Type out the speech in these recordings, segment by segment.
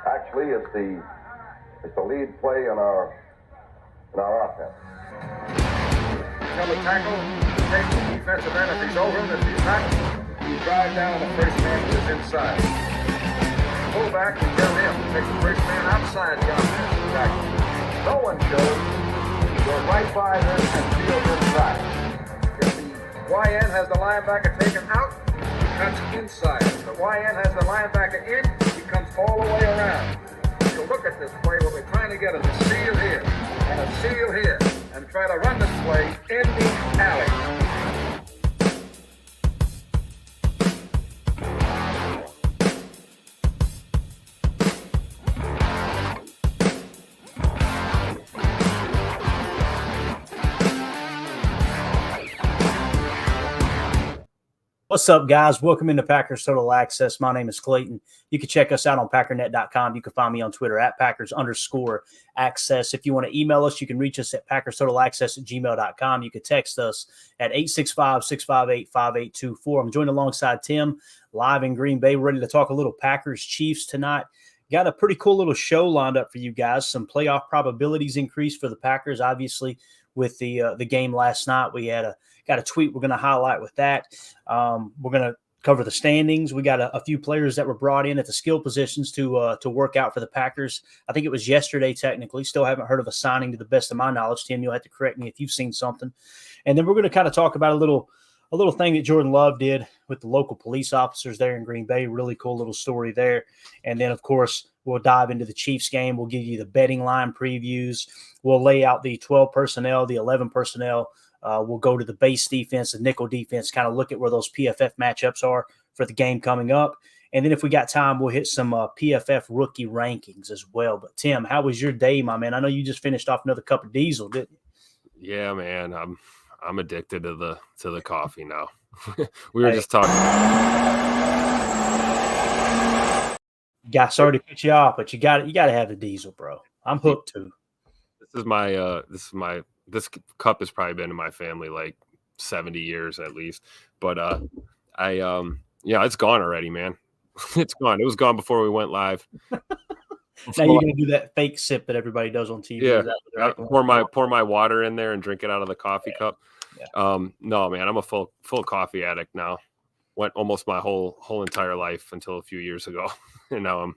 Actually, it's the lead play in our offense. Tell the tackle, take the defensive end if he's over him. If he's not, you drive down the first man who is inside. Pull back and tell him to take the first man outside the offensive tackle. No one shows. Go right by this and field inside. If the YN has the linebacker taken out, he cuts inside. If the YN has the linebacker in, he comes all the way around. If you look at this play, what we're trying to get is a seal here and a seal here, and try to run this play in the alley. What's up, guys? Welcome into Packers Total Access. My name is Clayton. You can check us out on Packernet.com. You can find me on Twitter at Packers_access. If you want to email us, you can reach us at PackersTotalAccess@gmail.com. You can text us at 865-658-5824. I'm joined alongside Tim, live in Green Bay. We're ready to talk a little Packers-Chiefs tonight. Got a pretty cool little show lined up for you guys. Some playoff probabilities increased for the Packers, obviously, with the game last night. We had got a tweet we're going to highlight with that. We're going to cover the standings. We got a few players that were brought in at the skill positions to work out for the Packers. I think it was yesterday, technically. Still haven't heard of a signing to the best of my knowledge. Tim, you'll have to correct me if you've seen something. And then we're going to kind of talk about a little thing that Jordan Love did with the local police officers there in Green Bay. Really cool little story there. And then, of course, we'll dive into the Chiefs game. We'll give you the betting line previews. We'll lay out the 12 personnel, the 11 personnel. We'll go to the base defense, the nickel defense, kind of look at where those PFF matchups are for the game coming up. And then if we got time, we'll hit some PFF rookie rankings as well. But, Tim, how was your day, my man? I know you just finished off another cup of diesel, didn't you? Yeah, man. I'm addicted to the coffee now. We were just talking. Sorry to cut you off, but you got to have the diesel, bro. I'm hooked too. This cup has probably been in my family like 70 years at least. But it's gone already, man. It's gone. It was gone before we went live. Now you're gonna do that fake sip that everybody does on TV. Yeah, pour my water in there and drink it out of the coffee cup. Yeah. No, man, I'm a full coffee addict now. Went almost my whole entire life until a few years ago, and now I'm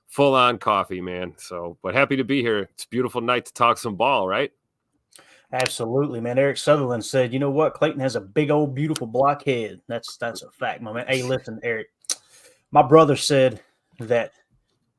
full on coffee, man. So, but happy to be here. It's a beautiful night to talk some ball, right? Absolutely, man. Eric Sutherland said, "You know what? Clayton has a big old beautiful black head." That's a fact, my man. Hey, listen, Eric. My brother said that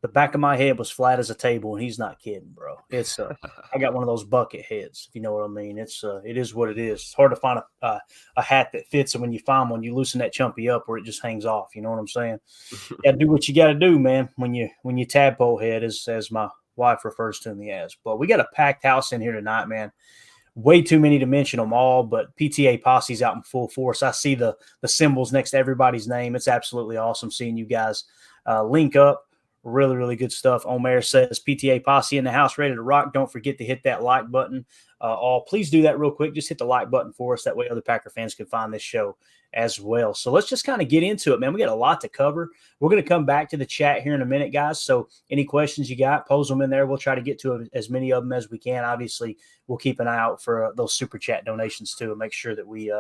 the back of my head was flat as a table, and he's not kidding, bro. It's I got one of those bucket heads, if you know what I mean. It is what it is. It's hard to find a hat that fits, and when you find one, you loosen that chumpy up where it just hangs off. You know what I'm saying? You got to do what you got to do, man. When you tadpole head, as my wife refers to me as. But we got a packed house in here tonight, man. Way too many to mention them all, but PTA Posse's out in full force. I see the symbols next to everybody's name. It's absolutely awesome seeing you guys link up. Really, really good stuff. Omer says, PTA Posse in the house, ready to rock. Don't forget to hit that like button. Please do that real quick. Just hit the like button for us. That way other Packer fans can find this show as well. So let's just kind of get into it, man. We got a lot to cover. We're going to come back to the chat here in a minute, guys. So any questions you got, pose them in there. We'll try to get to as many of them as we can. Obviously, we'll keep an eye out for those super chat donations too and make sure that we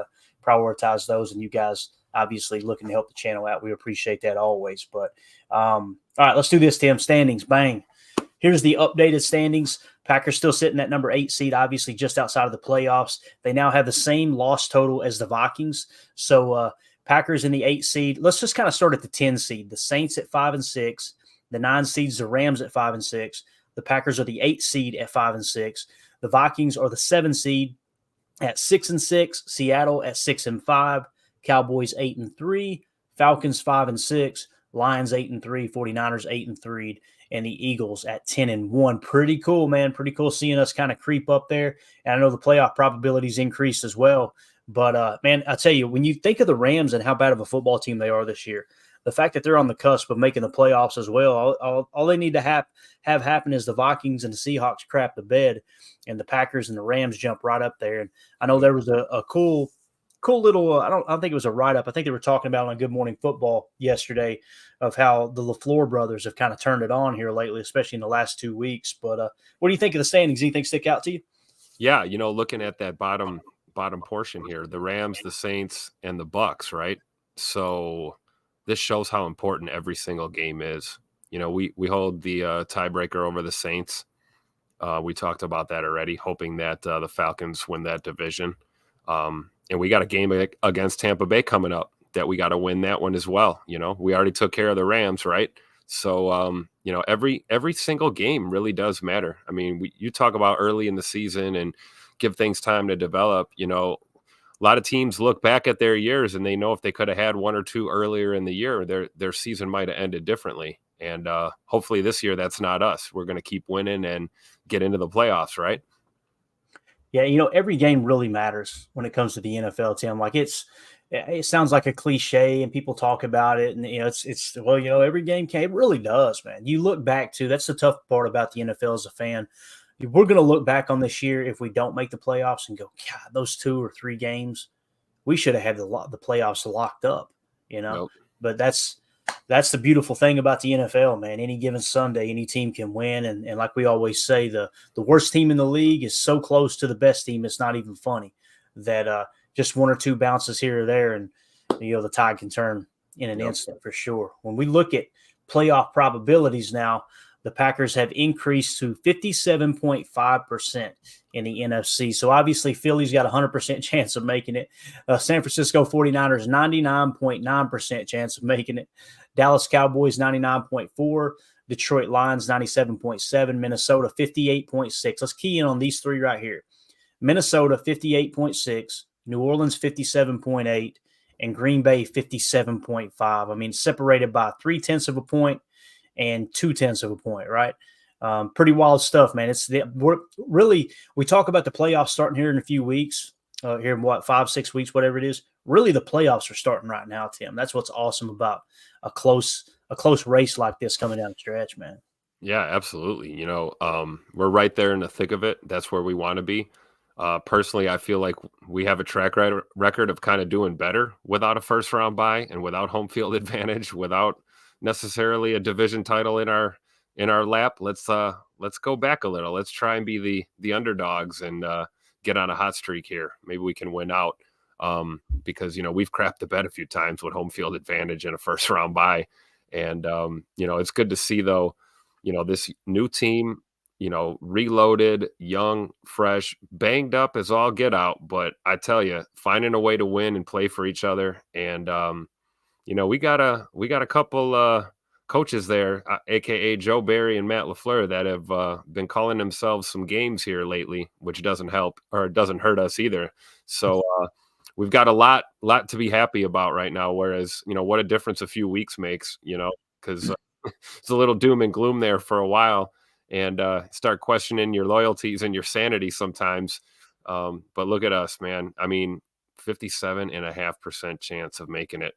prioritize those. And you guys obviously looking to help the channel out. We appreciate that always. But all right, let's do this, Tim. Standings, bang. Here's the updated standings. Packers still sitting at number 8 seed, obviously just outside of the playoffs. They now have the same loss total as the Vikings. So Packers in the 8 seed. Let's just kind of start at the 10 seed. The Saints at 5-6. The 9 seeds, the Rams at 5-6. The Packers are the 8 seed at 5-6. The Vikings are the 7 seed at 6-6. Seattle at 6-5. Cowboys 8-3. Falcons 5-6. Lions 8-3. 49ers 8-3. And the Eagles at 10-1. Pretty cool, man. Pretty cool seeing us kind of creep up there. And I know the playoff probabilities increased as well. But, man, I tell you, when you think of the Rams and how bad of a football team they are this year, the fact that they're on the cusp of making the playoffs as well, all they need to have happen is the Vikings and the Seahawks crap the bed, and the Packers and the Rams jump right up there. And I know there was a cool cool little. I don't think it was a write up. I think they were talking about on Good Morning Football yesterday of how the LaFleur brothers have kind of turned it on here lately, especially in the last 2 weeks. But what do you think of the standings? Anything stick out to you? Yeah, looking at that bottom portion here, the Rams, the Saints, and the Bucks, right? So this shows how important every single game is. We hold the tiebreaker over the Saints. We talked about that already, hoping that the Falcons win that division. And we got a game against Tampa Bay coming up that we got to win that one as well. We already took care of the Rams, right? So, every single game really does matter. I mean, you talk about early in the season and give things time to develop. A lot of teams look back at their years and they know if they could have had one or two earlier in the year, their season might have ended differently. And hopefully this year, that's not us. We're going to keep winning and get into the playoffs, right? Yeah, every game really matters when it comes to the NFL, Tim. Like it sounds like a cliche and people talk about it and every game it really does, man. You look back to, that's the tough part about the NFL as a fan. We're going to look back on this year if we don't make the playoffs and go, God, those 2 or 3 games, we should have had the playoffs locked up, Nope. But that's the beautiful thing about the NFL, man. Any given Sunday, any team can win. And like we always say, the worst team in the league is so close to the best team, it's not even funny that just 1 or 2 bounces here or there, and the tide can turn in an instant for sure. When we look at playoff probabilities now, the Packers have increased to 57.5% in the NFC. So obviously Philly's got a 100% chance of making it. San Francisco 49ers, 99.9% chance of making it. Dallas Cowboys, 99.4%. Detroit Lions, 97.7%. Minnesota, 58.6%. Let's key in on these 3 right here. Minnesota, 58.6%. New Orleans, 57.8%. And Green Bay, 57.5%. I mean, separated by 0.3 of a point and 0.2 of a point, right? Pretty wild stuff, man. We talk about the playoffs starting here in a few weeks, here in 5-6 weeks, whatever it is. Really, the playoffs are starting right now, Tim. That's what's awesome about a close race like this coming down the stretch, man. Yeah, absolutely. We're right there in the thick of it. That's where we want to be. Personally, I feel like we have a track record of kind of doing better without a first round bye and without home field advantage, without necessarily a division title in our lap. Let's go back a little. Let's try and be the underdogs and get on a hot streak here. Maybe we can win out because we've crapped the bed a few times with home field advantage and a first round bye. And it's good to see though, this new team, reloaded, young, fresh, banged up as all get out. But I tell you, finding a way to win and play for each other. And, we got a couple coaches there, AKA Joe Barry and Matt LaFleur, that have been calling themselves some games here lately, which doesn't help or doesn't hurt us either. So we've got a lot to be happy about right now. Whereas, what a difference a few weeks makes, because it's a little doom and gloom there for a while. And start questioning your loyalties and your sanity sometimes. But look at us, man. I mean, 57.5% chance of making it.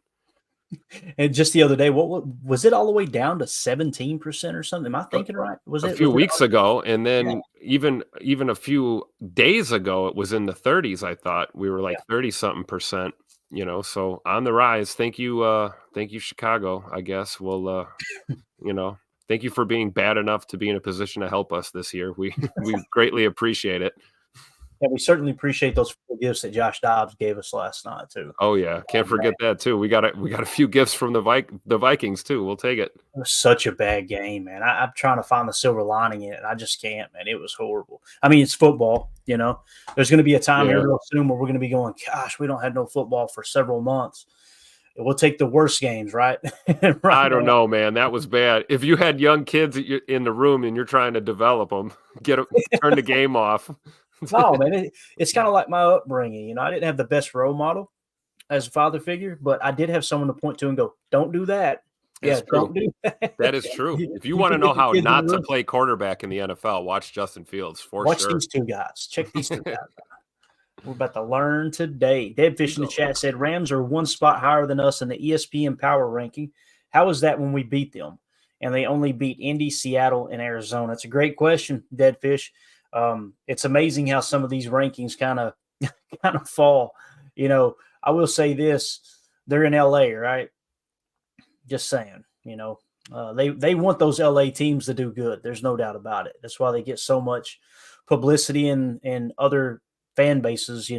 And just the other day, what was it all the way down to 17% or something? Am I thinking right? Was it a few weeks ago? And then even a few days ago, it was in the 30s. I thought we were like 30-something%. So on the rise. Thank you, Chicago. I guess we'll, thank you for being bad enough to be in a position to help us this year. We greatly appreciate it. And we certainly appreciate those gifts that Josh Dobbs gave us last night too. Oh yeah, can't forget that too. We got a few gifts from the Vikings too. We'll take it. It was such a bad game, man. I'm trying to find the silver lining in it, and I just can't, man. It was horrible. I mean, it's football, There's going to be a time here real soon where we're going to be going, gosh, we don't have no football for several months. We'll take the worst games, right? I don't know, man. That was bad. If you had young kids in the room and you're trying to develop them, turn the game off. No, man. It's kind of like my upbringing. I didn't have the best role model as a father figure, but I did have someone to point to and go, don't do that. Don't do that. That is true. If you want to know how not to play quarterback in the NFL, watch Justin Fields Watch these 2 guys. Check these 2 guys out. We're about to learn today. Deadfish in the chat said Rams are 1 spot higher than us in the ESPN power ranking. How is that when we beat them? And they only beat Indy, Seattle, and Arizona. It's a great question, Deadfish. It's amazing how some of these rankings kind of fall. I will say this: they're in LA, right? Just saying, they want those LA teams to do good. There's no doubt about it. That's why they get so much publicity, and other fan bases,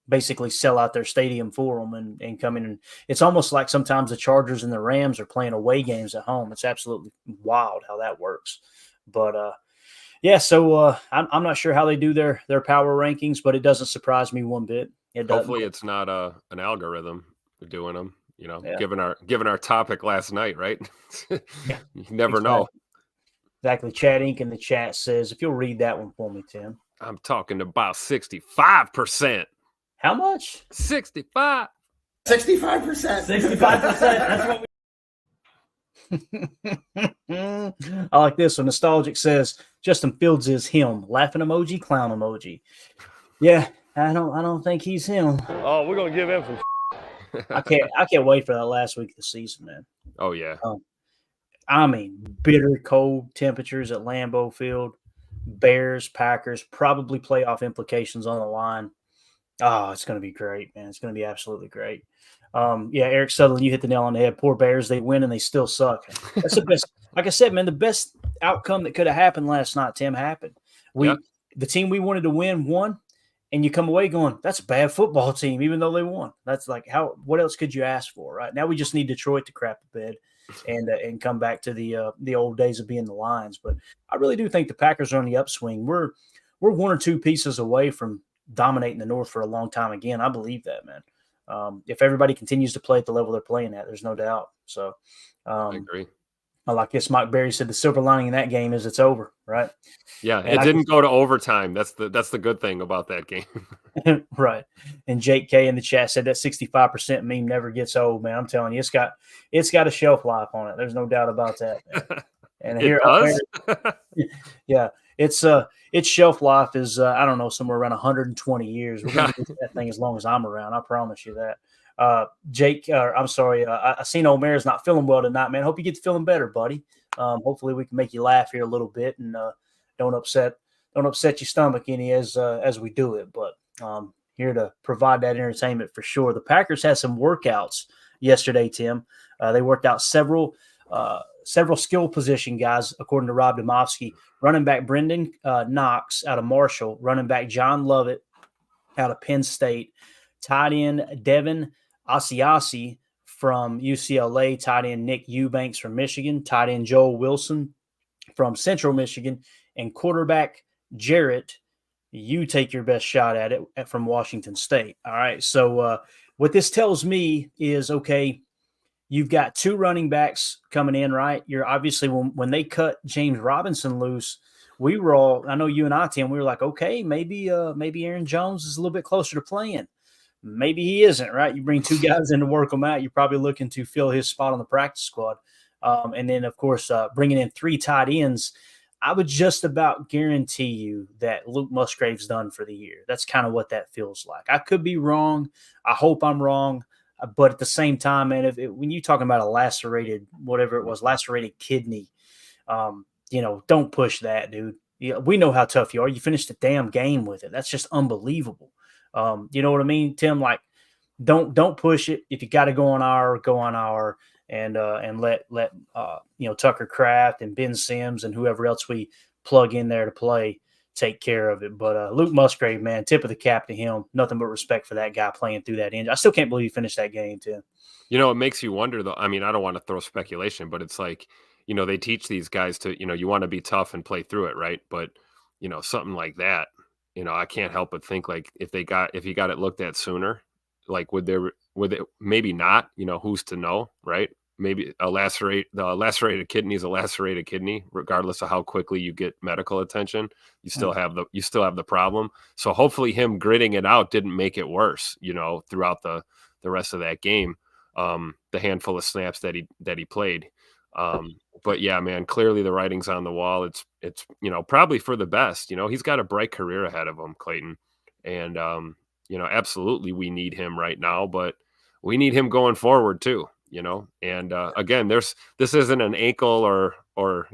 basically sell out their stadium for them and come in. And it's almost like sometimes the Chargers and the Rams are playing away games at home. It's absolutely wild how that works. But yeah, so I'm not sure how they do their power rankings, but it doesn't surprise me one bit. Hopefully it's not an algorithm doing them. Given our topic last night, right? Yeah, you never know. Exactly. Chad Inc. in the chat says, if you'll read that one for me, Tim. I'm talking about 65%. How much? 65. 65%. 65%. That's what we. I like this one. Nostalgic says Justin Fields is him. Laughing emoji, clown emoji. Yeah, I don't think he's him. Oh, we're gonna give him some. I can't wait for that last week of the season, man. Oh yeah. I mean, bitter cold temperatures at Lambeau Field. Bears, Packers, probably playoff implications on the line. Oh, it's going to be great, man. It's going to be absolutely great. Yeah, Eric Sutherland, you hit the nail on the head. Poor Bears, they win and they still suck. That's the best. Like I said, man, the best outcome that could have happened last night, Tim, happened. The team we wanted to win won, and you come away going, that's a bad football team, even though they won. That's like what else could you ask for, right? Now we just need Detroit to crap the bed and come back to the old days of being the Lions. But I really do think the Packers are on the upswing. We're one or two pieces away from dominating the North for a long time again. I believe that, man. If everybody continues to play at the level they're playing at, there's no doubt. So I agree. Like this, Mike Berry said, the silver lining in that game is it's over, right? Yeah, it didn't go to overtime. That's the good thing about that game. Right. And Jake K in the chat said that 65% meme never gets old, man. I'm telling you, it's got a shelf life on it. There's no doubt about that, man. And it does? Yeah. Its shelf life is I don't know, somewhere around 120 years. We're going to do that thing as long as I'm around. I promise you that. Jake, I'm sorry. I seen Omer's not feeling well tonight, man. Hope you get to feeling better, buddy. Hopefully we can make you laugh here a little bit and don't upset your stomach any as we do it. But here to provide that entertainment for sure. The Packers had some workouts yesterday, Tim. They worked out several skill position guys, according to Rob Demovsky. Running back Brendan Knox out of Marshall, running back John Lovett out of Penn State, tight end Devin Asiasi from UCLA, tight end Nick Eubanks from Michigan, tight end Joel Wilson from Central Michigan, and quarterback Jarrett, you take your best shot at it, from Washington State. All right, so what this tells me is, okay, you've got two running backs coming in, right? You're obviously, when they cut James Robinson loose, we were all, I know you and I, Tim, we were like, okay, maybe Aaron Jones is a little bit closer to playing. Maybe he isn't, right? You bring two guys in to work him out, you're probably looking to fill his spot on the practice squad. And then, of course, bringing in three tight ends, I would just about guarantee you that Luke Musgrave's done for the year. That's kind of what that feels like. I could be wrong. I hope I'm wrong. But at the same time, man, when you're talking about a lacerated kidney, don't push that, dude. We know how tough you are. You finished the damn game with it. That's just unbelievable. You know what I mean, Tim? Like, don't push it. If you got to go on our, and let Tucker Kraft and Ben Sims and whoever else we plug in there to play take care of it. But Luke Musgrave, man, tip of the cap to him. Nothing but respect for that guy playing through that injury. I still can't believe he finished that game, too. It makes you wonder, though. I mean, I don't want to throw speculation, but it's like, they teach these guys to, you want to be tough and play through it, right? But, something like that, I can't help but think, like, if he got it looked at sooner, like, would it maybe not, who's to know, right? Maybe the lacerated kidney is a lacerated kidney, regardless of how quickly you get medical attention. You still have the problem. So hopefully him gritting it out didn't make it worse, throughout the rest of that game, the handful of snaps that he played. But yeah, man, clearly the writing's on the wall. It's probably for the best. He's got a bright career ahead of him, Clayton, and absolutely we need him right now, but we need him going forward too. And again, this isn't an ankle or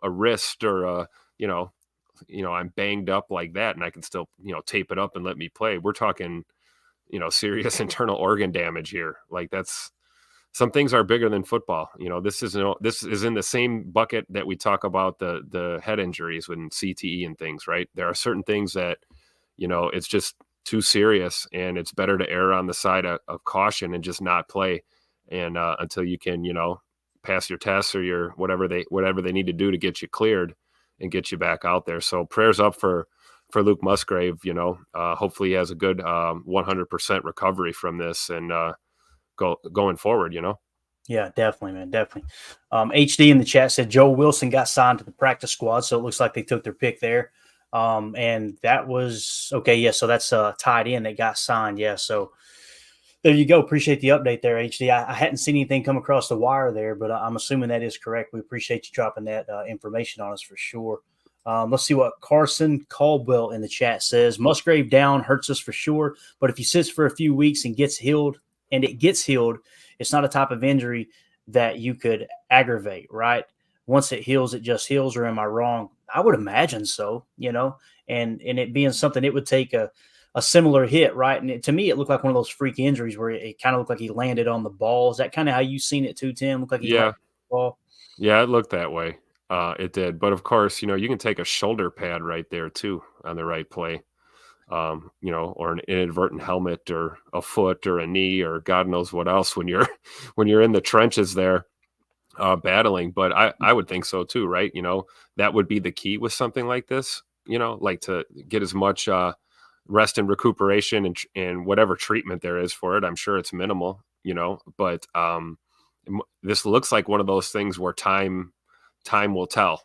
a wrist or I'm banged up like that and I can still tape it up and let me play. We're talking serious internal organ damage here. Like some things are bigger than football. This is in the same bucket that we talk about the head injuries with CTE and things, right? There are certain things that, it's just too serious, and it's better to err on the side of caution and just not play. And until you can, pass your tests or your whatever they need to do to get you cleared and get you back out there. So prayers up for Luke Musgrave. Hopefully he has a good 100% recovery from this and going forward. Yeah, definitely, man, definitely. HD in the chat said Joe Wilson got signed to the practice squad, so it looks like they took their pick there. And that was okay. Yeah, so that's tied in. They got signed. Yeah, so there you go. Appreciate the update there, HD. I hadn't seen anything come across the wire there, but I'm assuming that is correct. We appreciate you dropping that information on us for sure. Let's see what Carson Caldwell in the chat says. Musgrave down hurts us for sure, but if he sits for a few weeks and gets healed, it's not a type of injury that you could aggravate, right? Once it heals, it just heals, or am I wrong? I would imagine so, and it being something, it would take a similar hit, right? And to me, it looked like one of those freak injuries where it kind of looked like he landed on the ball. Is that kind of how you seen it too, Tim? Looked like he landed on the ball. Yeah, it looked that way. It did. But of course, you can take a shoulder pad right there too on the right play, or an inadvertent helmet or a foot or a knee or God knows what else when you're in the trenches there battling. But I would think so too, right? That would be the key with something like this, like to get as much rest and recuperation and whatever treatment there is for it. I'm sure it's minimal, but this looks like one of those things where time will tell.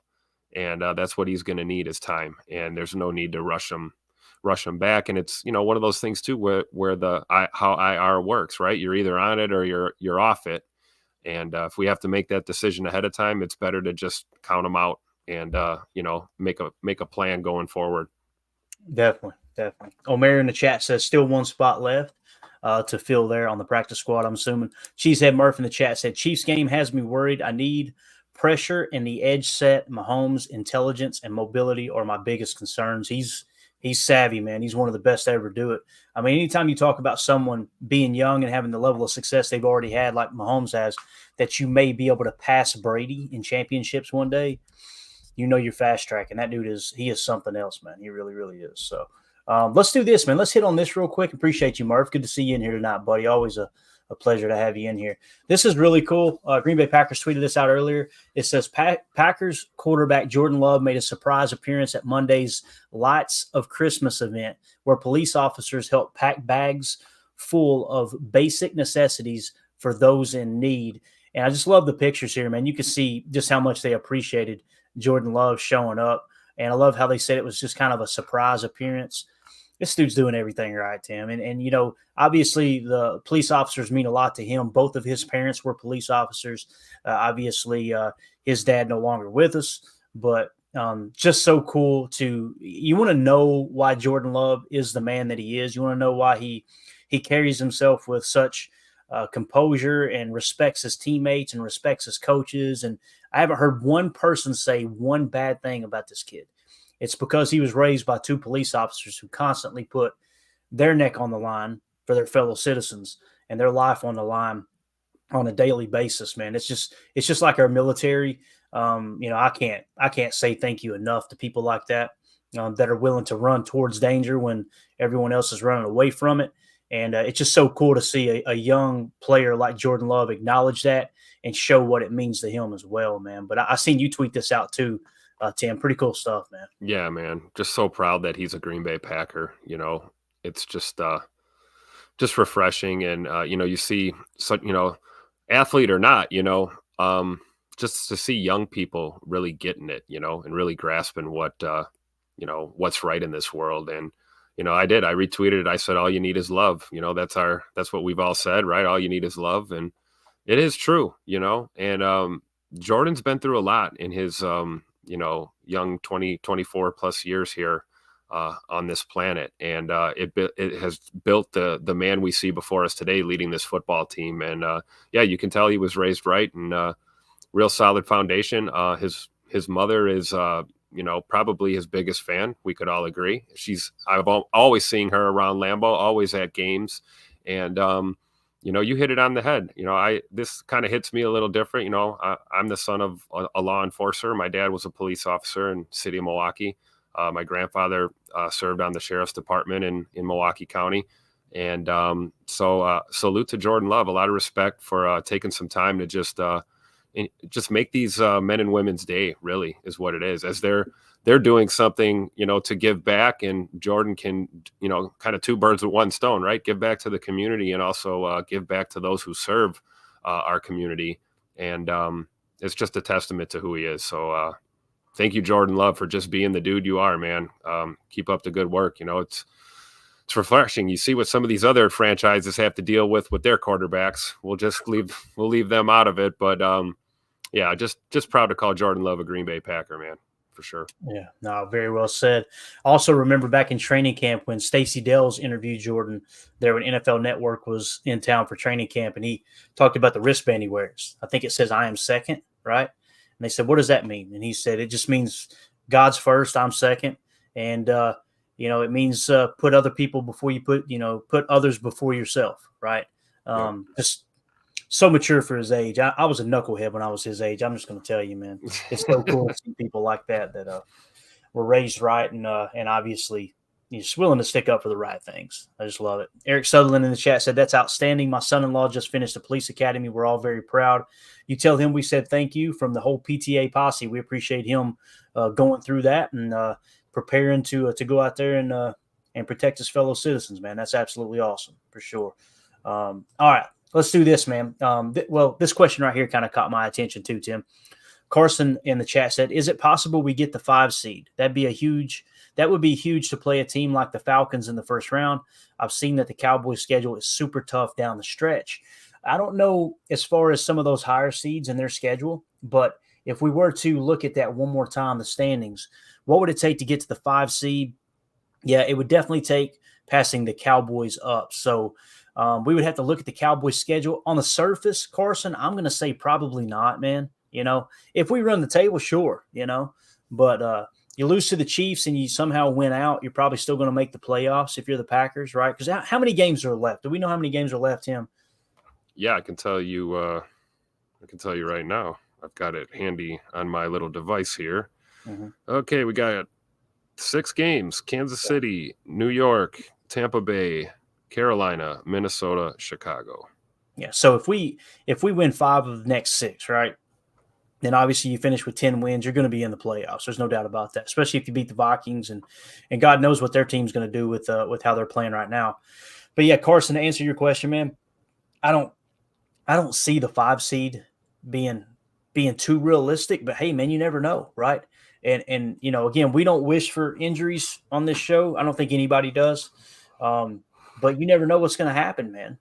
And that's what he's going to need is time. And there's no need to rush him back. And it's, one of those things too, where how IR works, right? You're either on it or you're off it. And if we have to make that decision ahead of time, it's better to just count them out and, make a plan going forward. Definitely. Omer in the chat says still one spot left to fill there on the practice squad, I'm assuming. Cheesehead Murph in the chat said Chiefs game has me worried. I need pressure in the edge set. Mahomes' intelligence and mobility are my biggest concerns. He's savvy, man. He's one of the best to ever do it. I mean, anytime you talk about someone being young and having the level of success they've already had, like Mahomes has, that you may be able to pass Brady in championships one day, you're fast tracking. That dude is something else, man. He really, really is. So let's do this, man. Let's hit on this real quick. Appreciate you, Murph. Good to see you in here tonight, buddy. Always a pleasure to have you in here. This is really cool. Green Bay Packers tweeted this out earlier. It says Packers quarterback Jordan Love made a surprise appearance at Monday's Lights of Christmas event where police officers helped pack bags full of basic necessities for those in need. And I just love the pictures here, man. You can see just how much they appreciated Jordan Love showing up. And I love how they said it was just kind of a surprise appearance. This dude's doing everything right, Tim. And obviously the police officers mean a lot to him. Both of his parents were police officers. Obviously, his dad no longer with us, but just so cool you want to know why Jordan Love is the man that he is. You want to know why he carries himself with such composure and respects his teammates and respects his coaches. And I haven't heard one person say one bad thing about this kid. It's because he was raised by two police officers who constantly put their neck on the line for their fellow citizens and their life on the line on a daily basis, man. It's just like our military. I can't say thank you enough to people like that that are willing to run towards danger when everyone else is running away from it. And it's just so cool to see a young player like Jordan Love acknowledge that and show what it means to him as well, man. But I seen you tweet this out too, Tim. Pretty cool stuff, man. Yeah, man. Just so proud that he's a Green Bay Packer. It's just refreshing. And, you see, athlete or not, just to see young people really getting it, and really grasping what, what's right in this world. And, I retweeted it. I said, all you need is love. That's what we've all said, right? All you need is love. And it is true, and Jordan's been through a lot in his, young 24 plus years here on this planet. And it has built the man we see before us today leading this football team. And you can tell he was raised right and real solid foundation. His mother is probably his biggest fan. We could all agree. I've always seen her around Lambeau, always at games. And, you hit it on the head. This kind of hits me a little different. I'm the son of a law enforcer. My dad was a police officer in the city of Milwaukee. My grandfather served on the sheriff's department in Milwaukee County. And so salute to Jordan Love. A lot of respect for taking some time to just make these men and women's day, really, is what it is. As they're doing something, to give back, and Jordan can, kind of two birds with one stone, right? Give back to the community and also give back to those who serve our community. And it's just a testament to who he is. So thank you, Jordan Love, for just being the dude you are, man. Keep up the good work. It's refreshing. You see what some of these other franchises have to deal with their quarterbacks. We'll leave them out of it. But yeah, just proud to call Jordan Love a Green Bay Packer, man, for sure. Yeah, no, very well said. Also remember back in training camp when Stacey Dells interviewed Jordan there when NFL Network was in town for training camp, and he talked about the wristband he wears. I think it says "I am second," right? And they said, "What does that mean?" And he said, "It just means God's first, I'm second." And it means put other people before you put others before yourself, right? Just so mature for his age. I was a knucklehead when I was his age. I'm just going to tell you, man. It's so cool to see people like that were raised right and obviously just willing to stick up for the right things. I just love it. Eric Sutherland in the chat said, "That's outstanding. My son-in-law just finished the police academy. We're all very proud. You tell him we said thank you from the whole PTA posse. We appreciate him going through that and preparing to go out there and protect his fellow citizens, man. That's absolutely awesome for sure." All right, let's do this, man. This question right here kind of caught my attention too, Tim. Carson in the chat said, "Is it possible we get the 5 seed? That would be huge to play a team like the Falcons in the first round. I've seen that the Cowboys schedule is super tough down the stretch." I don't know as far as some of those higher seeds in their schedule, but if we were to look at that one more time, the standings, what would it take to get to the 5 seed? Yeah, it would definitely take passing the Cowboys up. So we would have to look at the Cowboys schedule. On the surface, Carson, I'm going to say probably not, man. If we run the table, sure, but you lose to the Chiefs and you somehow win out, you're probably still going to make the playoffs if you're the Packers, right? Because how many games are left? Do we know how many games are left, Tim? Yeah, I can tell you right now. I've got it handy on my little device here. Mm-hmm. Okay, we got 6 games: Kansas City, New York, Tampa Bay, Carolina, Minnesota, Chicago. Yeah, so if we win 5 of the next 6, right, then obviously you finish with 10 wins, you're going to be in the playoffs. There's no doubt about that, especially if you beat the Vikings, and God knows what their team's going to do with how they're playing right now. But yeah, Carson, to answer your question, man, I don't see the 5 seed being too realistic, but hey, man, you never know, right? And again, we don't wish for injuries on this show. I don't think anybody does. But you never know what's going to happen, man.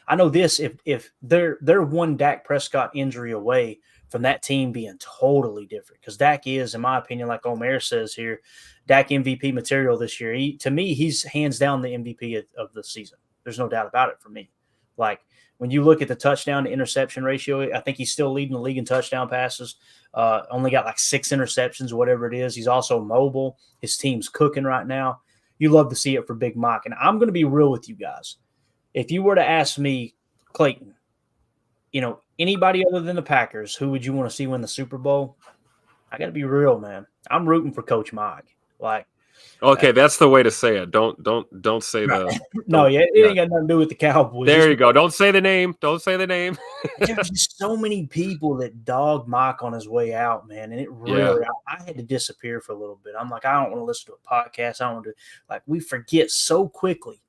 I know this, if they're one Dak Prescott injury away from that team being totally different, because Dak is, in my opinion, like Omer says here, Dak MVP material this year. To me, he's hands down the MVP of the season. There's no doubt about it for me. Like, when you look at the touchdown to interception ratio, I think he's still leading the league in touchdown passes. Only got like 6 interceptions, whatever it is. He's also mobile. His team's cooking right now. You love to see it for Big Mike. And I'm going to be real with you guys. If you were to ask me, Clayton, anybody other than the Packers, who would you want to see win the Super Bowl? I got to be real, man. I'm rooting for Coach Mike. Like, okay, that's the way to say it. Don't say the. No, yeah, it ain't got nothing to do with the Cowboys. There you go. Don't say the name. Don't say the name. There's just so many people that dog Mike on his way out, man, and it really. Yeah. I had to disappear for a little bit. I'm like, I don't want to listen to a podcast. I don't want to. Like, we forget so quickly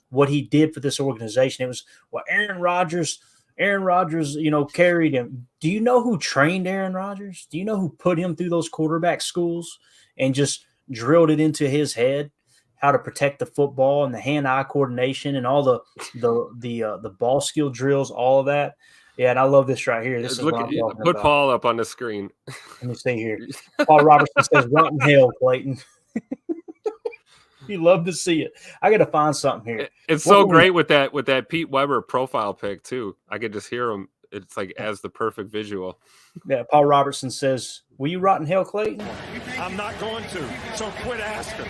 what he did for this organization. It was Aaron Rodgers, carried him. Do you know who trained Aaron Rodgers? Do you know who put him through those quarterback schools and just drilled it into his head how to protect the football and the hand-eye coordination and all the ball skill drills, all of that? Yeah, and I love this right here. This is what I'm talking put about. Paul up on the screen. Let me see here. Paul Robertson says, "Rotten hell, Clayton." You love to see it. I got to find something here. It's so great with that Pete Weber profile pic too. I could just hear him. It's like as the perfect visual. Yeah, Paul Robertson says, "Will you rotten hell, Clayton?" I'm not going to. So quit asking.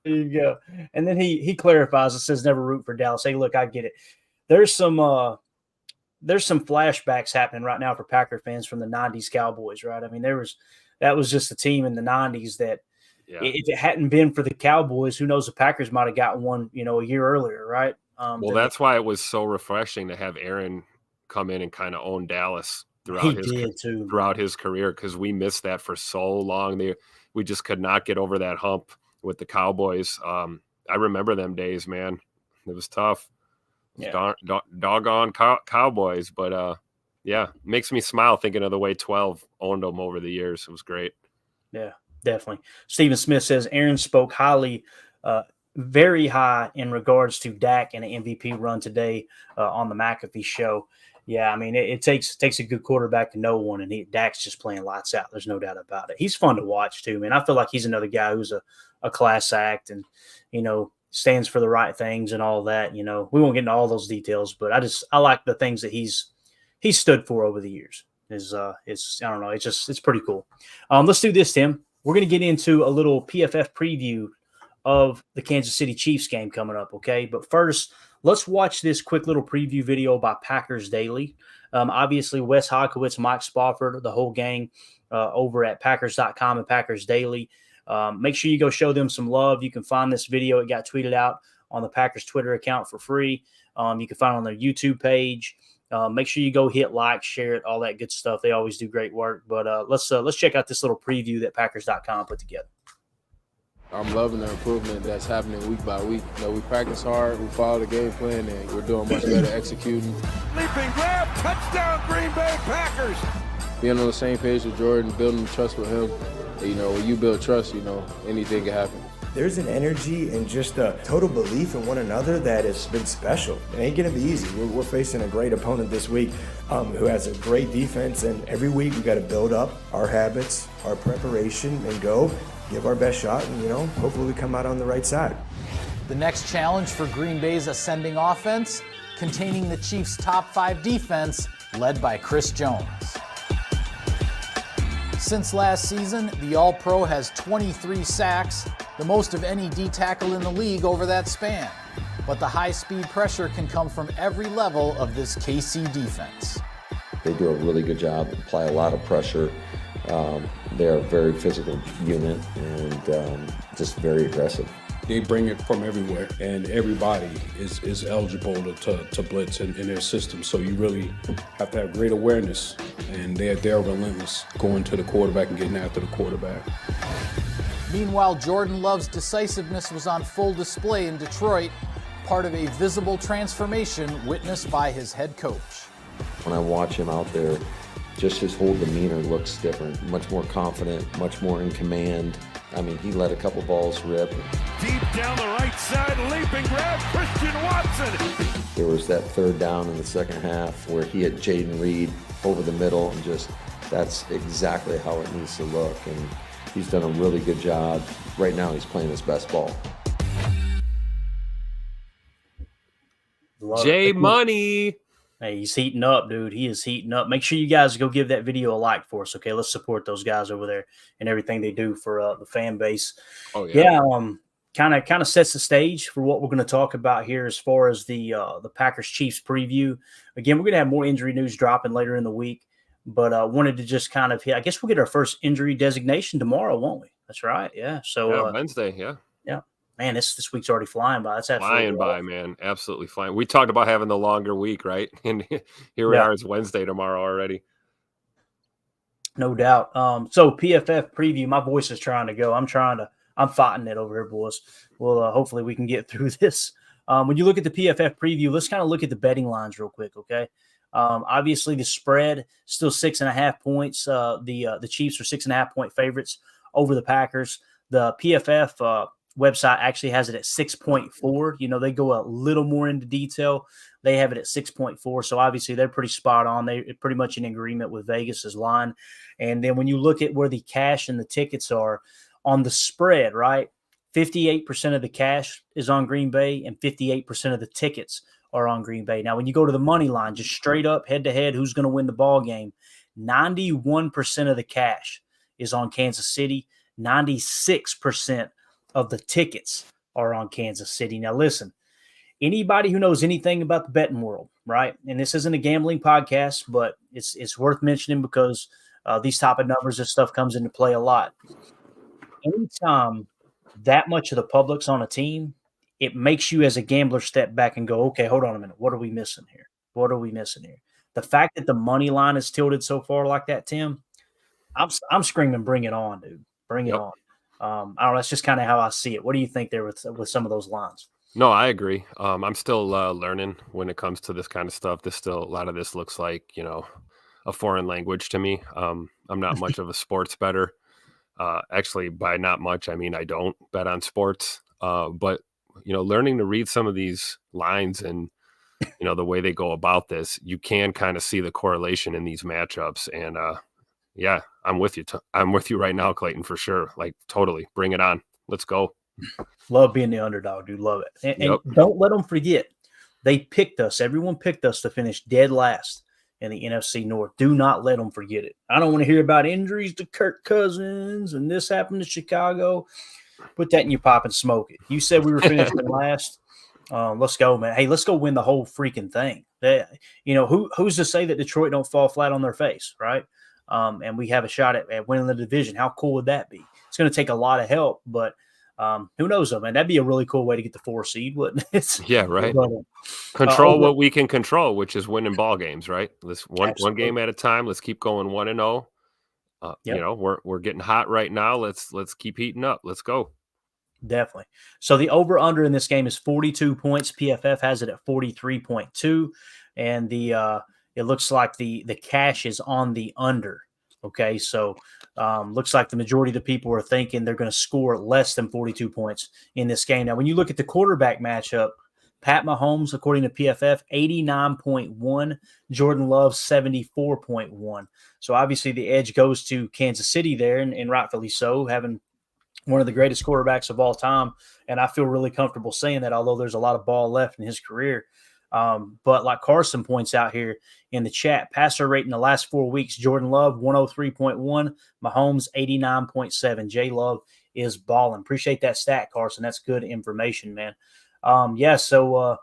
There you go. And then he clarifies and says never root for Dallas. Hey, look, I get it. There's some flashbacks happening right now for Packer fans from the 90s Cowboys, right? I mean, that was just a team in the 90s that if it hadn't been for the Cowboys, who knows, the Packers might have gotten one, a year earlier, right? Well, that's why it was so refreshing to have Aaron come in and kind of own Dallas throughout his career, because we missed that for so long. We just could not get over that hump with the Cowboys. I remember them days, man. It was tough. Doggone Cowboys, but makes me smile thinking of the way 12 owned them over the years. It was great. Yeah, definitely. Stephen Smith says Aaron spoke highly, very high in regards to Dak and an MVP run today on the McAfee show. Yeah, I mean, it takes a good quarterback to know one, and Dak's just playing lights out. There's no doubt about it. He's fun to watch too, man. I feel like he's another guy who's a class act and, stands for the right things and all that. We won't get into all those details, but I like the things that he's stood for over the years. I don't know. It's pretty cool. Let's do this, Tim. We're going to get into a little PFF preview of the Kansas City Chiefs game coming up. Okay. But first, let's watch this quick little preview video by Packers Daily. Obviously, Wes Hodkiewicz, Mike Spofford, the whole gang over at Packers.com and Packers Daily. Make sure you go show them some love. You can find this video. It got tweeted out on the Packers Twitter account for free. You can find it on their YouTube page. Make sure you go hit like, share it, all that good stuff. They always do great work. But let's check out this little preview that Packers.com put together. I'm loving the improvement that's happening week by week. We practice hard, we follow the game plan, and we're doing much better executing. Leaping grab, touchdown, Green Bay Packers. Being on the same page with Jordan, building trust with him. When you build trust, anything can happen. There's an energy and just a total belief in one another that has been special. It ain't going to be easy. We're facing a great opponent this week who has a great defense, and every week we got to build up our habits, our preparation, and go give our best shot, and hopefully we come out on the right side. The next challenge for Green Bay's ascending offense, containing the Chiefs' top 5 defense, led by Chris Jones. Since last season, the All-Pro has 23 sacks, the most of any D-tackle in the league over that span. But the high-speed pressure can come from every level of this KC defense. They do a really good job, apply a lot of pressure. They're a very physical unit and just very aggressive. They bring it from everywhere, and everybody is eligible to blitz in their system. So you really have to have great awareness, and they're relentless going to the quarterback and getting after the quarterback. Meanwhile, Jordan Love's decisiveness was on full display in Detroit, part of a visible transformation witnessed by his head coach. When I watch him out there, just his whole demeanor looks different, much more confident, much more in command. I mean, he let a couple balls rip. Deep down the right side, leaping grab, Christian Watson. There was that third down in the second half where he had Jaden Reed over the middle, and just that's exactly how it needs to look. And he's done a really good job. Right now, he's playing his best ball. J Money. Hey, he's heating up, dude. He is heating up. Make sure you guys go give that video a like for us, okay? Let's support those guys over there and everything they do for the fan base. Oh yeah. Kind of sets the stage for what we're going to talk about here as far as the Packers Chiefs preview. Again, we're going to have more injury news dropping later in the week, but wanted to just kind of hit. I guess we'll get our first injury designation tomorrow, won't we? That's right. Yeah. So Wednesday. Yeah. Yeah. Man, this week's already flying by. That's absolutely flying by, man. Absolutely flying. We talked about having the longer week, right? And here we are. It's Wednesday tomorrow already. No doubt. So PFF preview. My voice is trying to go. I'm fighting it over here, boys. Well, hopefully we can get through this. When you look at the PFF preview, let's kind of look at the betting lines real quick, okay? Obviously, the spread still 6.5 points. The Chiefs are 6.5 point favorites over the Packers. The PFF website actually has it at 6.4. They go a little more into detail. They have it at 6.4. So obviously they're pretty spot on. They're pretty much in agreement with Vegas's line. And then when you look at where the cash and the tickets are on the spread, right? 58% of the cash is on Green Bay and 58% of the tickets are on Green Bay. Now, when you go to the money line, just straight up head to head, who's going to win the ball game? 91% of the cash is on Kansas City. 96% of the tickets are on Kansas City. Now, listen, anybody who knows anything about the betting world, right? And this isn't a gambling podcast, but it's worth mentioning because these type of numbers and stuff comes into play a lot. Anytime that much of the public's on a team, it makes you as a gambler step back and go, okay, hold on a minute. What are we missing here? What are we missing here? The fact that the money line is tilted so far like that, Tim, I'm screaming, bring it on, dude. Bring it on. I don't know. That's just kind of how I see it. What do you think there with some of those lines? No, I agree. I'm still learning when it comes to this kind of stuff. A lot of this looks like, a foreign language to me. I'm not much of a sports bettor. Actually, by not much, I mean I don't bet on sports. But learning to read some of these lines and the way they go about this, you can kind of see the correlation in these matchups. And yeah, I'm with you. I'm with you right now, Clayton, for sure. Like, totally, bring it on. Let's go. Love being the underdog, dude. Love it. And don't let them forget, they picked us. Everyone picked us to finish dead last in the NFC North. Do not let them forget it. I don't want to hear about injuries to Kirk Cousins and this happened to Chicago. Put that in your pop and smoke it. You said we were finishing last. Let's go, man. Hey, let's go win the whole freaking thing. Who's to say that Detroit don't fall flat on their face, right? And we have a shot at winning the division. How cool would that be? It's going to take a lot of help, but who knows, though, man? That'd be a really cool way to get the 4 seed, wouldn't it? Yeah, right. Control what we can control, which is winning ball games, right? Let's one game at a time. Let's keep going 1-0. We're getting hot right now. Let's keep heating up. Let's go. Definitely. So the over-under in this game is 42 points. PFF has it at 43.2, and it looks like the cash is on the under. Okay, so looks like the majority of the people are thinking they're going to score less than 42 points in this game. Now, when you look at the quarterback matchup, Pat Mahomes, according to PFF, 89.1, Jordan Love, 74.1. So obviously the edge goes to Kansas City there, and rightfully so, having one of the greatest quarterbacks of all time. And I feel really comfortable saying that, although there's a lot of ball left in his career. But like Carson points out here in the chat, passer rate in the last 4 weeks, Jordan Love, 103.1, Mahomes, 89.7. J Love is balling. Appreciate that stat, Carson. That's good information, man. So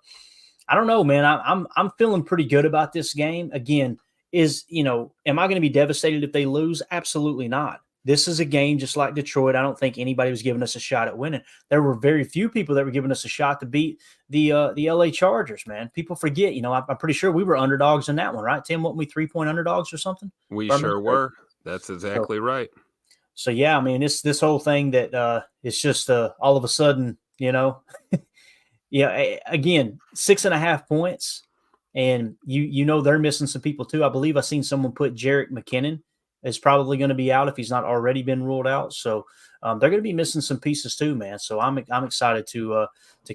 I don't know, man. I'm feeling pretty good about this game. Again, am I going to be devastated if they lose? Absolutely not. This is a game just like Detroit. I don't think anybody was giving us a shot at winning. There were very few people that were giving us a shot to beat the LA Chargers, man. People forget, I'm pretty sure we were underdogs in that one, right, Tim? Weren't we 3-point underdogs or something? We sure were. That's exactly right. So, yeah, I mean, this whole thing that it's just all of a sudden, again, 6.5 points, and they're missing some people too. I believe I seen someone put Jerick McKinnon is probably going to be out if he's not already been ruled out. So they're going to be missing some pieces too, man. So I'm excited to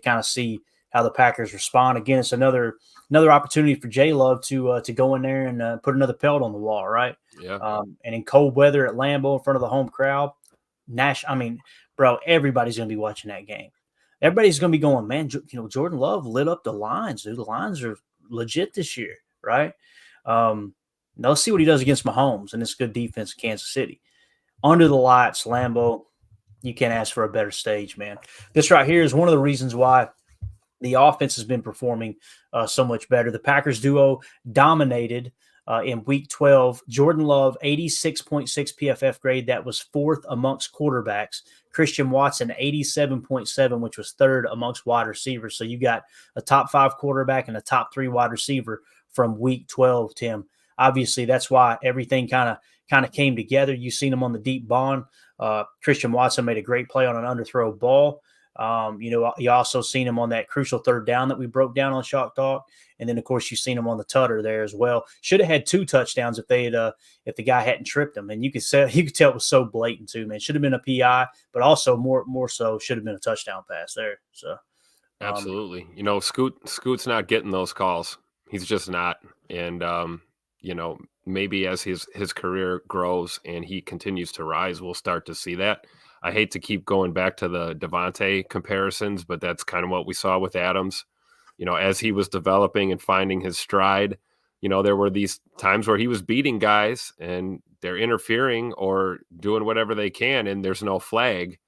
kind of see how the Packers respond. Again, it's another opportunity for J Love to go in there and put another pelt on the wall, right? Yeah. And in cold weather at Lambeau in front of the home crowd, everybody's going to be watching that game. Everybody's going to be going, man, Jordan Love lit up the lines, dude. The lines are legit this year, right? Now let's see what he does against Mahomes and this good defense in Kansas City. Under the lights, Lambeau, you can't ask for a better stage, man. This right here is one of the reasons why the offense has been performing so much better. The Packers duo dominated in Week 12. Jordan Love, 86.6 PFF grade. That was 4th amongst quarterbacks. Christian Watson, 87.7, which was 3rd amongst wide receivers. So you got a top 5 quarterback and a top 3 wide receiver from Week 12, Tim. Obviously, that's why everything kind of came together. You've seen him on the deep bond. Christian Watson made a great play on an underthrow ball. You also seen him on that crucial 3rd down that we broke down on Shock Talk. And then, of course, you've seen him on the tutter there as well. Should have had 2 touchdowns if the guy hadn't tripped him. And you could tell it was so blatant too, man. Should have been a PI, but also more so should have been a touchdown pass there. So absolutely. Scoot's not getting those calls. He's just not. And maybe as his career grows and he continues to rise, we'll start to see that. I hate to keep going back to the Devontae comparisons, but that's kind of what we saw with Adams. As he was developing and finding his stride, there were these times where he was beating guys and they're interfering or doing whatever they can, and there's no flag.